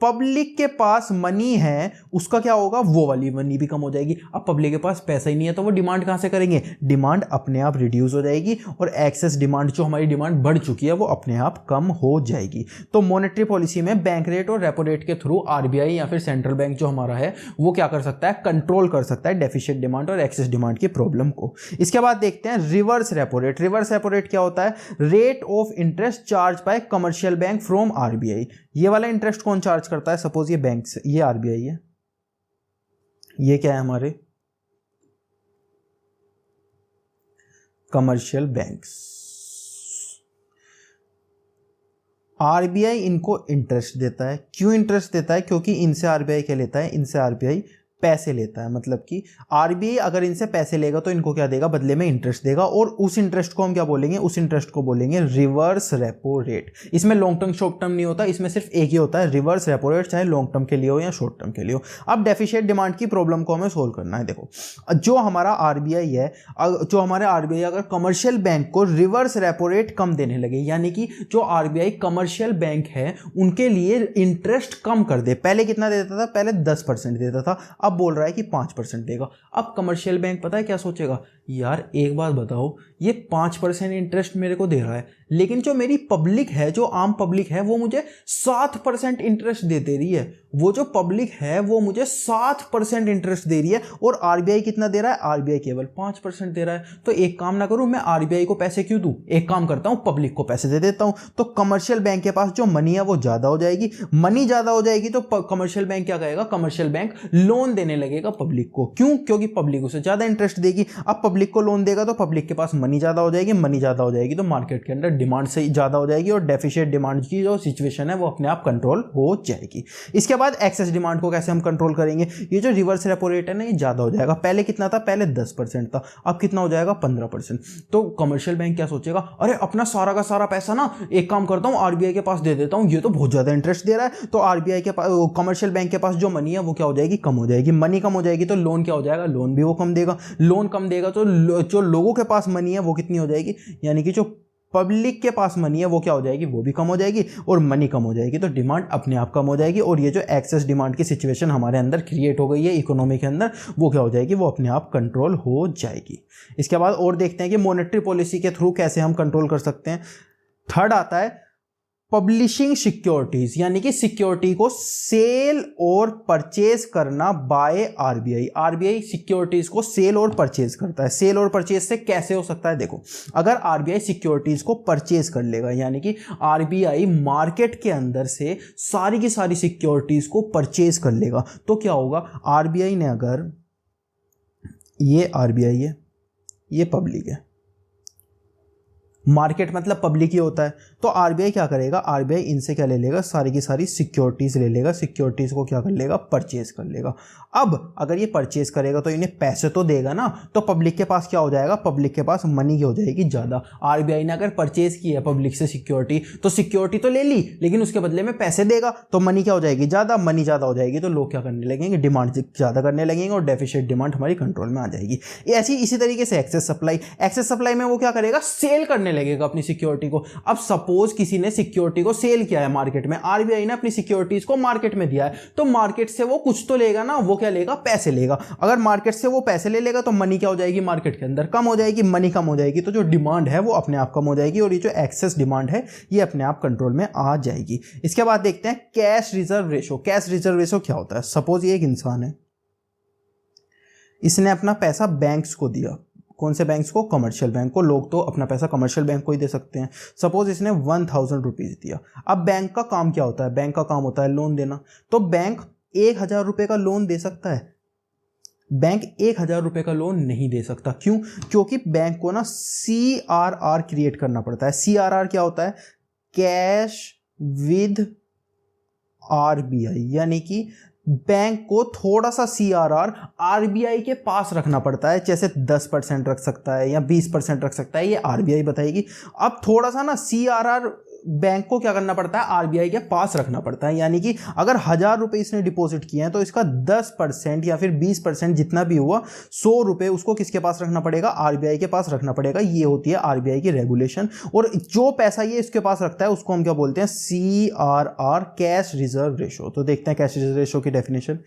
पब्लिक के पास मनी है उसका क्या होगा, वो वाली मनी भी कम हो जाएगी। अब पब्लिक के पास पैसा ही नहीं है तो वो डिमांड कहां से करेंगे, डिमांड अपने आप रिड्यूस हो जाएगी, और एक्सेस डिमांड जो हमारी डिमांड बढ़ चुकी है वो अपने आप कम हो जाएगी। तो मॉनेटरी पॉलिसी में बैंक रेट और रेपो रेट के थ्रू आरबीआई या फिर सेंट्रल बैंक जो हमारा है वो क्या कर सकता है, कंट्रोल कर सकता है डेफिशिएंट डिमांड और एक्सेस डिमांड की प्रॉब्लम को। इसके बाद देखते हैं reverse repo rate. Reverse repo rate क्या होता है, rate of interest charge by commercial bank from RBI. ये वाला इंटरेस्ट कौन चार्ज करता है, सपोज ये बैंक से, ये आरबीआई है, ये क्या है हमारे कमर्शियल बैंक्स, आरबीआई इनको इंटरेस्ट देता है। क्यों इंटरेस्ट देता है, क्योंकि इनसे आरबीआई क्या लेता है, इनसे आरबीआई पैसे लेता है। मतलब कि आरबीआई अगर इनसे पैसे लेगा तो इनको क्या देगा, बदले में इंटरेस्ट देगा, और उस इंटरेस्ट को हम क्या बोलेंगे, उस इंटरेस्ट को बोलेंगे रिवर्स रेपो रेट। इसमें लॉन्ग टर्म शॉर्ट टर्म नहीं होता, इसमें सिर्फ एक ही होता है रिवर्स रेपो रेट, चाहे लॉन्ग टर्म के लिए हो या शॉर्ट टर्म के लिए हो। अब डेफिशिएंट डिमांड की प्रॉब्लम को हमें सोल्व करना है। देखो जो हमारा आरबीआई है, जो हमारे आरबीआई अगर कमर्शियल बैंक को रिवर्स रेपो रेट कम देने लगे, यानी कि जो आरबीआई कमर्शियल बैंक है उनके लिए इंटरेस्ट कम कर दे, पहले कितना देता था, पहले 10% देता था, अब बोल रहा है कि 5% देगा। अब कमर्शियल बैंक पता है क्या सोचेगा, यार एक बात बताओ, ये 5% इंटरेस्ट मेरे को दे रहा है, लेकिन जो मेरी पब्लिक है, जो आम पब्लिक है वो मुझे 7% इंटरेस्ट दे रही है, वो जो पब्लिक है वो मुझे 7% इंटरेस्ट दे रही है, और आरबीआई कितना दे रहा है, आरबीआई केवल 5% दे रहा है। तो एक काम ना करूं, मैं आरबीआई को पैसे क्यों दूं, एक काम करता हूं पब्लिक को पैसे दे देता हूं। तो कमर्शियल बैंक के पास जो मनी है वो ज्यादा हो जाएगी, मनी ज्यादा हो जाएगी तो कमर्शियल बैंक क्या करेगा, कमर्शियल बैंक लोन देने लगेगा पब्लिक को। क्यों, क्योंकि पब्लिक उसे ज्यादा इंटरेस्ट देगी। अब पब्लिक को लोन देगा तो पब्लिक के पास मनी ज्यादा हो जाएगी, मनी ज्यादा हो जाएगी तो मार्केट के अंदर डिमांड से ज्यादा हो जाएगी, और डेफिशिएंट डिमांड की जो सिचुएशन है वो अपने आप कंट्रोल हो जाएगी। इसके बाद एक्सेस डिमांड को कैसे हम कंट्रोल करेंगे, ये जो रिवर्स रेपो रेट है ना ये ज्यादा हो जाएगा। पहले कितना था, पहले 10% था, अब कितना हो जाएगा, 15%। तो कमर्शियल बैंक क्या सोचेगा, अरे अपना सारा का सारा पैसा ना एक काम करता हूं आरबीआई के पास दे देता हूं, ये तो बहुत ज्यादा इंटरेस्ट दे रहा है। तो आरबीआई के पास, कमर्शियल बैंक के पास जो मनी है वो क्या हो जाएगी, कम हो जाएगी। मनी कम हो जाएगी तो लोन क्या हो जाएगा, लोन भी वो कम देगा। लोन कम देगा तो जो लोगों के पास मनी है वो कितनी हो जाएगी, यानी कि जो पब्लिक के पास मनी है वो क्या हो जाएगी, वो भी कम हो जाएगी, और मनी कम हो जाएगी तो डिमांड अपने आप कम हो जाएगी, और ये जो एक्सेस डिमांड की सिचुएशन हमारे अंदर क्रिएट हो गई है इकोनॉमी के अंदर, वो क्या हो जाएगी, वो अपने आप कंट्रोल हो जाएगी। इसके बाद और देखते हैं कि मॉनेटरी पॉलिसी के थ्रू कैसे हम कंट्रोल कर सकते हैं। थर्ड आता है पब्लिशिंग सिक्योरिटीज, यानी कि सिक्योरिटी को सेल और परचेज करना बाय आरबीआई। आरबीआई सिक्योरिटीज को सेल और परचेज करता है। सेल और परचेज से कैसे हो सकता है, देखो अगर आरबीआई सिक्योरिटीज को परचेज कर लेगा, यानी कि आरबीआई मार्केट के अंदर से सारी की सारी सिक्योरिटीज को परचेज कर लेगा, तो क्या होगा, आरबीआई ने अगर, ये आरबीआई है, ये पब्लिक है, मार्केट मतलब पब्लिक ही होता है, तो आरबीआई क्या करेगा, आरबीआई इनसे क्या ले लेगा, सारी की सारी सिक्योरिटीज ले लेगा, सिक्योरिटीज को क्या कर लेगा, परचेज कर लेगा। अब अगर ये परचेज करेगा तो इन्हें पैसे तो देगा ना, तो पब्लिक के पास क्या हो जाएगा, पब्लिक के पास मनी की हो जाएगी ज़्यादा। आरबीआई ने अगर परचेज की है पब्लिक से सिक्योरिटी, तो सिक्योरिटी तो ले ली, लेकिन उसके बदले में पैसे देगा, तो मनी क्या हो जाएगी, ज़्यादा। मनी ज़्यादा हो जाएगी तो लोग क्या करने लगेंगे, डिमांड ज़्यादा करने लगेंगे, और डेफिशिएंट डिमांड हमारी कंट्रोल में आ जाएगी। ऐसी इसी तरीके से एक्सेस सप्लाई में वो क्या करेगा, सेल करने लगेगा अपनी सिक्योरिटी को। अब सपोज किसी ने सिक्योरिटी को सेल किया है मार्केट में, आरबीआई ने अपनी सिक्योरिटीज को मार्केट में दिया है, तो मार्केट से वो कुछ तो लेगा ना, वो क्या लेगा, पैसे लेगा। अगर मार्केट से वो पैसे ले लेगा तो मनी क्या हो जाएगी, मार्केट के अंदर कम हो जाएगी, मनी कम हो जाएगी, तो जो डिमांड है वो अपने आप कम हो जाएगी और ये जो एक्सेस डिमांड है ये अपने आप कंट्रोल में आ जाएगी। इसके बाद देखते हैं cash reserve ratio. Cash reserve ratio क्या होता है? सपोज ये एक इंसान है, इसने अपना पैसा बैंक्स को दिया। कौन से बैंक्स को? कमर्शियल बैंक को। लोग तो अपना पैसा कमर्शियल बैंक को ही दे सकते हैं। सपोज इसने 1000 रुपीज दिया। अब बैंक का काम क्या होता है? बैंक का काम होता है लोन देना। तो बैंक 1000 रुपये का लोन दे सकता है? बैंक 1000 रुपये का लोन नहीं दे सकता। क्यों? क्योंकि बैंक को ना CRR क्रिएट करना पड़ता है। CRR क्या होता है? कैश विद RBI, यानी कि बैंक को थोड़ा सा CRR RBI के पास रखना पड़ता है। जैसे 10% रख सकता है या 20% रख सकता है, ये RBI बताएगी। अब थोड़ा सा ना CRR बैंक को क्या करना पड़ता है? RBI के पास रखना पड़ता है। यानी कि अगर 1000 रुपये इसने डिपॉजिट किए हैं तो इसका 10% या फिर 20% जितना भी हुआ, 100 रुपये उसको किसके पास रखना पड़ेगा? RBI के पास रखना पड़ेगा। ये होती है RBI की रेगुलेशन। और जो पैसा ये इसके पास रखता है उसको हम क्या बोलते हैं? CRR, cash reserve ratio. तो देखते हैं कैश रिजर्व रेशो की definition.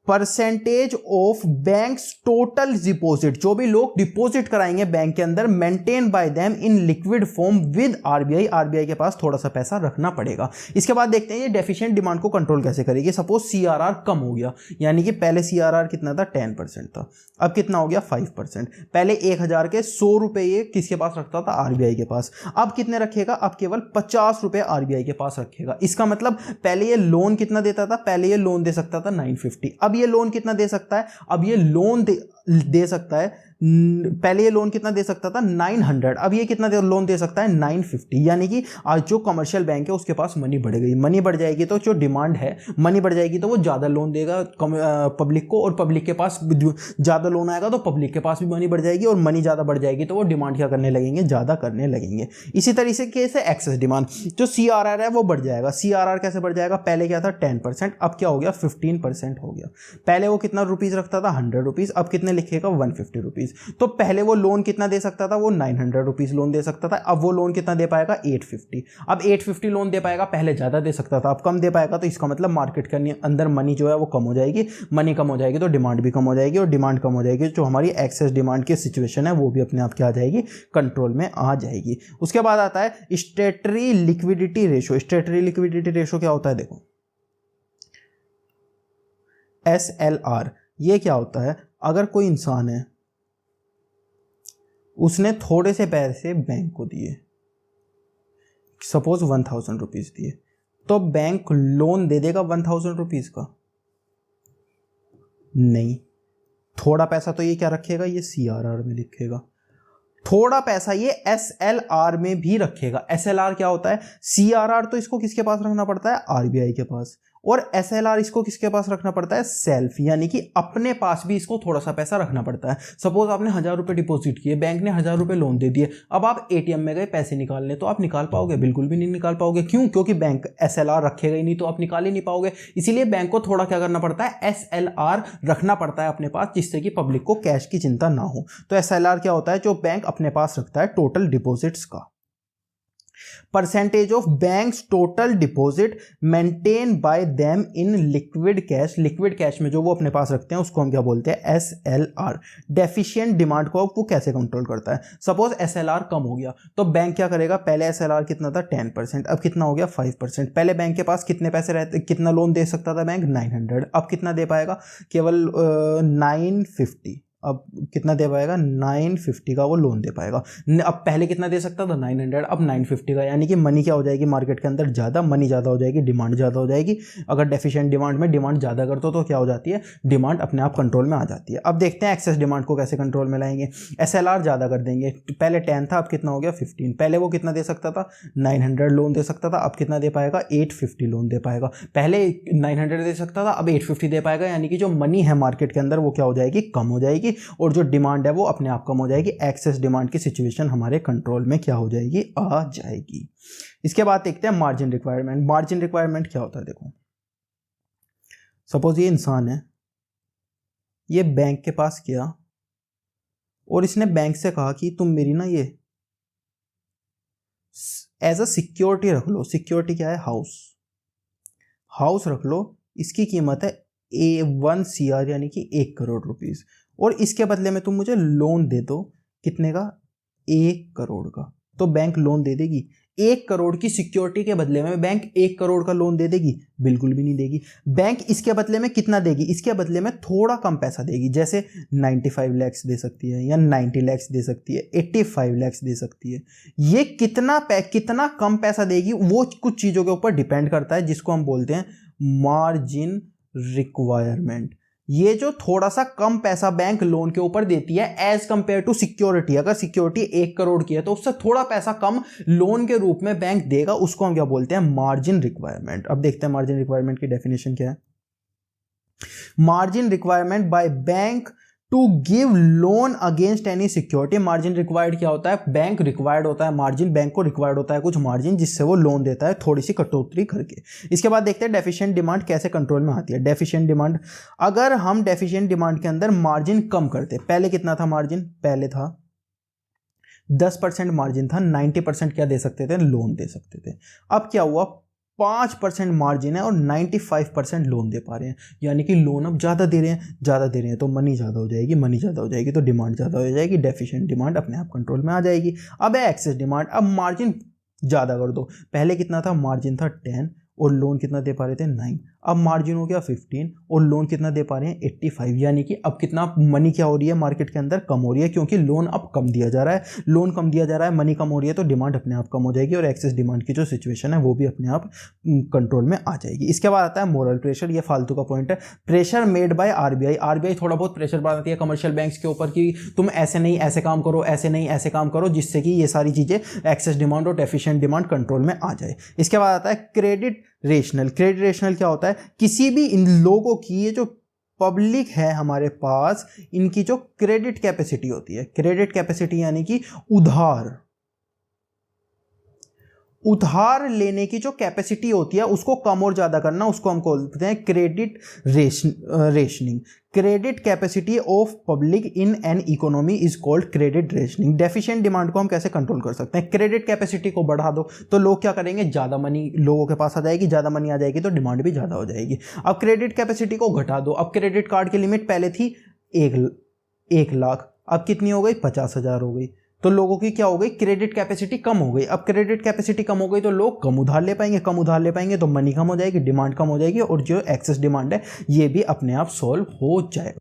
Percentage of banks total deposit, जो भी लोग डिपॉजिट कराएंगे बैंक के अंदर, maintain by them in liquid form with RBI। RBI के पास थोड़ा सा पैसा रखना पड़ेगा। इसके बाद देखते हैं ये डेफिशिएंट डिमांड को कंट्रोल कैसे करेगी। सपोज CRR कम हो गया, यानी कि पहले CRR कितना था? 10% था, अब कितना हो गया? 5%। पहले 1000 के 100 रुपये ये किसके पास रखता था? RBI के पास। अब कितने रखेगा? अब केवल 50 रुपये RBI के पास रखेगा। इसका मतलब पहले ये लोन कितना देता था? पहले ये लोन दे सकता था 950। अब ये लोन कितना दे सकता है? अब ये लोन दे सकता है, पहले ये लोन कितना दे सकता था? 900। अब ये कितना लोन दे सकता है? 950। यानी कि आज जो कमर्शियल बैंक है उसके पास मनी बढ़ गई। मनी बढ़ जाएगी तो जो डिमांड है, मनी बढ़ जाएगी तो वो ज़्यादा लोन देगा पब्लिक को, और पब्लिक के पास ज़्यादा लोन आएगा तो पब्लिक के पास भी मनी बढ़ जाएगी, और मनी ज़्यादा बढ़ जाएगी तो वो डिमांड क्या करने लगेंगे? ज़्यादा करने लगेंगे। इसी तरीके से एक्सेस डिमांड, जो CRR है वो बढ़ जाएगा। CRR कैसे बढ़ जाएगा? पहले क्या था? 10%, अब क्या हो गया? 15% हो गया। पहले वो कितना रुपीज़ रखता था? 100 रुपीज़, अब कितने लिखेगा? 150 रुपीज़। तो पहले वो लोन कितना दे सकता था? वो 900 रुपीज़ लोन दे सकता था। अब वो लोन कितना दे पाएगा? 850। अब 850 लोन दे पाएगा। पहले ज़्यादा दे सकता था, अब कम दे पाएगा। तो इसका मतलब मार्केट के अंदर मनी जो है वो कम हो जाएगी। मनी कम हो जाएगी तो डिमांड भी कम हो जाएगी, और डिमांड कम हो जाएगी जो हमारी एक्सेस डिमांड की सिचुएशन है वो भी अपने आप क्या आ जाएगी? कंट्रोल में आ जाएगी। उसके बाद आता है स्टेटरी लिक्विडिटी रेशो। स्टेटरी लिक्विडिटी रेशो क्या होता है? देखो, SLR। ये क्या होता है? अगर कोई इंसान है, उसने थोड़े से पैसे बैंक को दिए, सपोज 1000 रुपीज़ दिए, तो बैंक लोन दे देगा 1000 रुपीज़ का? नहीं। थोड़ा पैसा तो ये क्या रखेगा? ये CRR में लिखेगा। थोड़ा पैसा ये SLR में भी रखेगा। SLR क्या होता है? CRR तो इसको किसके पास रखना पड़ता है? RBI के पास। और SLR इसको किसके पास रखना पड़ता है? सेल्फ, यानी कि अपने पास भी इसको थोड़ा सा पैसा रखना पड़ता है। सपोज आपने 1000 रुपये डिपॉजिट किए, बैंक ने 1000 रुपये लोन दे दिए। अब आप ATM में गए पैसे निकालने, तो आप निकाल पाओगे? बिल्कुल भी नहीं निकाल पाओगे। क्यों? क्योंकि बैंक SLR रखेगा ही नहीं, तो आप निकाल ही नहीं पाओगे। इसीलिए बैंक को थोड़ा क्या करना पड़ता है? SLR रखना पड़ता है अपने पास, जिससे कि पब्लिक को कैश की चिंता ना हो। तो SLR क्या होता है? जो बैंक अपने पास रखता है टोटल डिपॉजिट्स का। Percentage of banks total deposit maintain by them in liquid cash. Liquid cash में जो वो अपने पास रखते हैं उसको हम क्या बोलते हैं? SLR। डेफिशिएंट डिमांड को वो कैसे कंट्रोल करता है? सपोज SLR कम हो गया तो बैंक क्या करेगा? पहले SLR कितना था? 10%, अब कितना हो गया? 5%। पहले बैंक के पास कितने पैसे रहते, कितना लोन दे सकता था बैंक? 900। अब कितना दे पाएगा? केवल 950। अब कितना दे पाएगा? 950 का वो लोन दे पाएगा। अब पहले कितना दे सकता था? 900, अब 950 का। यानी कि मनी क्या हो जाएगी? मार्केट के अंदर ज़्यादा मनी ज़्यादा हो जाएगी, डिमांड ज़्यादा हो जाएगी। अगर डेफिशिएंट डिमांड में डिमांड ज़्यादा कर दो तो क्या हो जाती है? डिमांड अपने आप कंट्रोल में आ जाती है। अब देखते हैं एक्सेस डिमांड को कैसे कंट्रोल में लाएंगे। SLR ज़्यादा कर देंगे। पहले 10 था, अब कितना हो गया? 15। पहले वो कितना दे सकता था? 900 लोन दे सकता था, अब कितना दे पाएगा? 850 लोन दे पाएगा। पहले 900 दे सकता था, अब 850 दे पाएगा। यानी कि जो मनी है मार्केट के अंदर वो क्या हो जाएगी? कम हो जाएगी, और जो डिमांड है वो अपने आप कम हो जाएगी। एक्सेस डिमांड की सिचुएशन हमारे कंट्रोल में क्या हो जाएगी? आ जाएगी। इसके बाद देखते हैं मार्जिन रिक्वायरमेंट। मार्जिन रिक्वायरमेंट क्या होता है? देखो, सपोज ये इंसान है, ये बैंक के पास गया और इसने बैंक से कहा कि तुम मेरी ना ये एज अ सिक्योरिटी रख लो। सिक्योरिटी क्या है? हाउस। हाउस रख लो, इसकी कीमत है 1 CR यानी कि 1 करोड़ रुपीस, और इसके बदले में तुम मुझे लोन दे दो। कितने का? 1 करोड़ का। तो बैंक लोन दे देगी? 1 करोड़ की सिक्योरिटी के बदले में बैंक 1 करोड़ का लोन दे देगी? बिल्कुल भी नहीं देगी। बैंक इसके बदले में कितना देगी? इसके बदले में थोड़ा कम पैसा देगी, जैसे 95 लाख दे सकती है, या 90 लाख दे सकती है, 85 लाख दे सकती है। ये कितना कम पैसा देगी वो कुछ चीज़ों के ऊपर डिपेंड करता है, जिसको हम बोलते हैं मार्जिन रिक्वायरमेंट। ये जो थोड़ा सा कम पैसा बैंक लोन के ऊपर देती है एज कंपेयर टू सिक्योरिटी, अगर सिक्योरिटी 1 करोड़ की है तो उससे थोड़ा पैसा कम लोन के रूप में बैंक देगा, उसको हम क्या बोलते हैं? Margin requirement. अब देखते हैं मार्जिन रिक्वायरमेंट की डेफिनेशन क्या है। Margin requirement by bank to give loan against any security. Margin required क्या होता है? बैंक रिक्वायर्ड होता है मार्जिन, बैंक को रिक्वायर्ड होता है कुछ मार्जिन जिससे वो लोन देता है थोड़ी सी कटौती करके। इसके बाद देखते हैं डेफिशिएंट डिमांड कैसे कंट्रोल में आती है। डेफिशिएंट डिमांड, अगर हम डेफिशिएंट डिमांड के अंदर मार्जिन कम करते, पहले कितना था मार्जिन? पहले था 10% मार्जिन था, 90% क्या दे सकते थे? लोन दे सकते थे। अब क्या हुआ? 5% मार्जिन है और 95% लोन दे पा रहे हैं, यानी कि लोन अब ज़्यादा दे रहे हैं। ज़्यादा दे रहे हैं तो मनी ज़्यादा हो जाएगी, मनी ज़्यादा हो जाएगी तो डिमांड ज़्यादा हो जाएगी, डेफिशिएंट डिमांड अपने आप कंट्रोल में आ जाएगी। अब है एक्सेस डिमांड। अब मार्जिन ज़्यादा कर दो, पहले कितना था? मार्जिन था 10 और लोन कितना दे पा रहे थे? 9। अब मार्जिन हो गया 15 और लोन कितना दे पा रहे हैं? 85, यानी कि अब कितना मनी क्या हो रही है मार्केट के अंदर? कम हो रही है, क्योंकि लोन अब कम दिया जा रहा है। लोन कम दिया जा रहा है, मनी कम हो रही है, तो डिमांड अपने आप कम हो जाएगी और एक्सेस डिमांड की जो सिचुएशन है वो भी अपने आप कंट्रोल में आ जाएगी। इसके बाद आता है मोरल प्रेशर। ये फालतू का पॉइंट है। Pressure made by RBI. RBI थोड़ा बहुत प्रेशर बनाती है कमर्शियल बैंक्स के ऊपर कि तुम ऐसे नहीं ऐसे काम करो, ऐसे नहीं ऐसे काम करो, जिससे कि ये सारी चीज़ें एक्सेस डिमांड और एफिशिएंट डिमांड कंट्रोल में आ जाए। इसके बाद आता है क्रेडिट रेशनल। क्रेडिट रेशनल क्या होता है? किसी भी इन लोगों की, ये जो पब्लिक है हमारे पास, इनकी जो क्रेडिट कैपेसिटी होती है, क्रेडिट कैपेसिटी यानी कि उधार लेने की जो कैपेसिटी होती है उसको कम और ज्यादा करना, उसको हम बोलते हैं credit rationing. Credit capacity of public in an economy is called credit rationing. Deficient demand को हम कैसे कंट्रोल कर सकते हैं? क्रेडिट कैपेसिटी को बढ़ा दो तो लोग क्या करेंगे? ज्यादा मनी लोगों के पास आ जाएगी, ज्यादा मनी आ जाएगी तो डिमांड भी ज्यादा हो जाएगी। अब क्रेडिट कैपेसिटी को घटा दो। अब क्रेडिट कार्ड की लिमिट पहले थी 1 लाख, अब कितनी हो गई? 50,000 हो गई। तो लोगों की क्या हो गई? क्रेडिट कैपेसिटी कम हो गई। अब क्रेडिट कैपेसिटी कम हो गई तो लोग कम उधार ले पाएंगे, कम उधार ले पाएंगे तो मनी कम हो जाएगी, डिमांड कम हो जाएगी, और जो एक्सेस डिमांड है ये भी अपने आप सॉल्व हो जाएगा।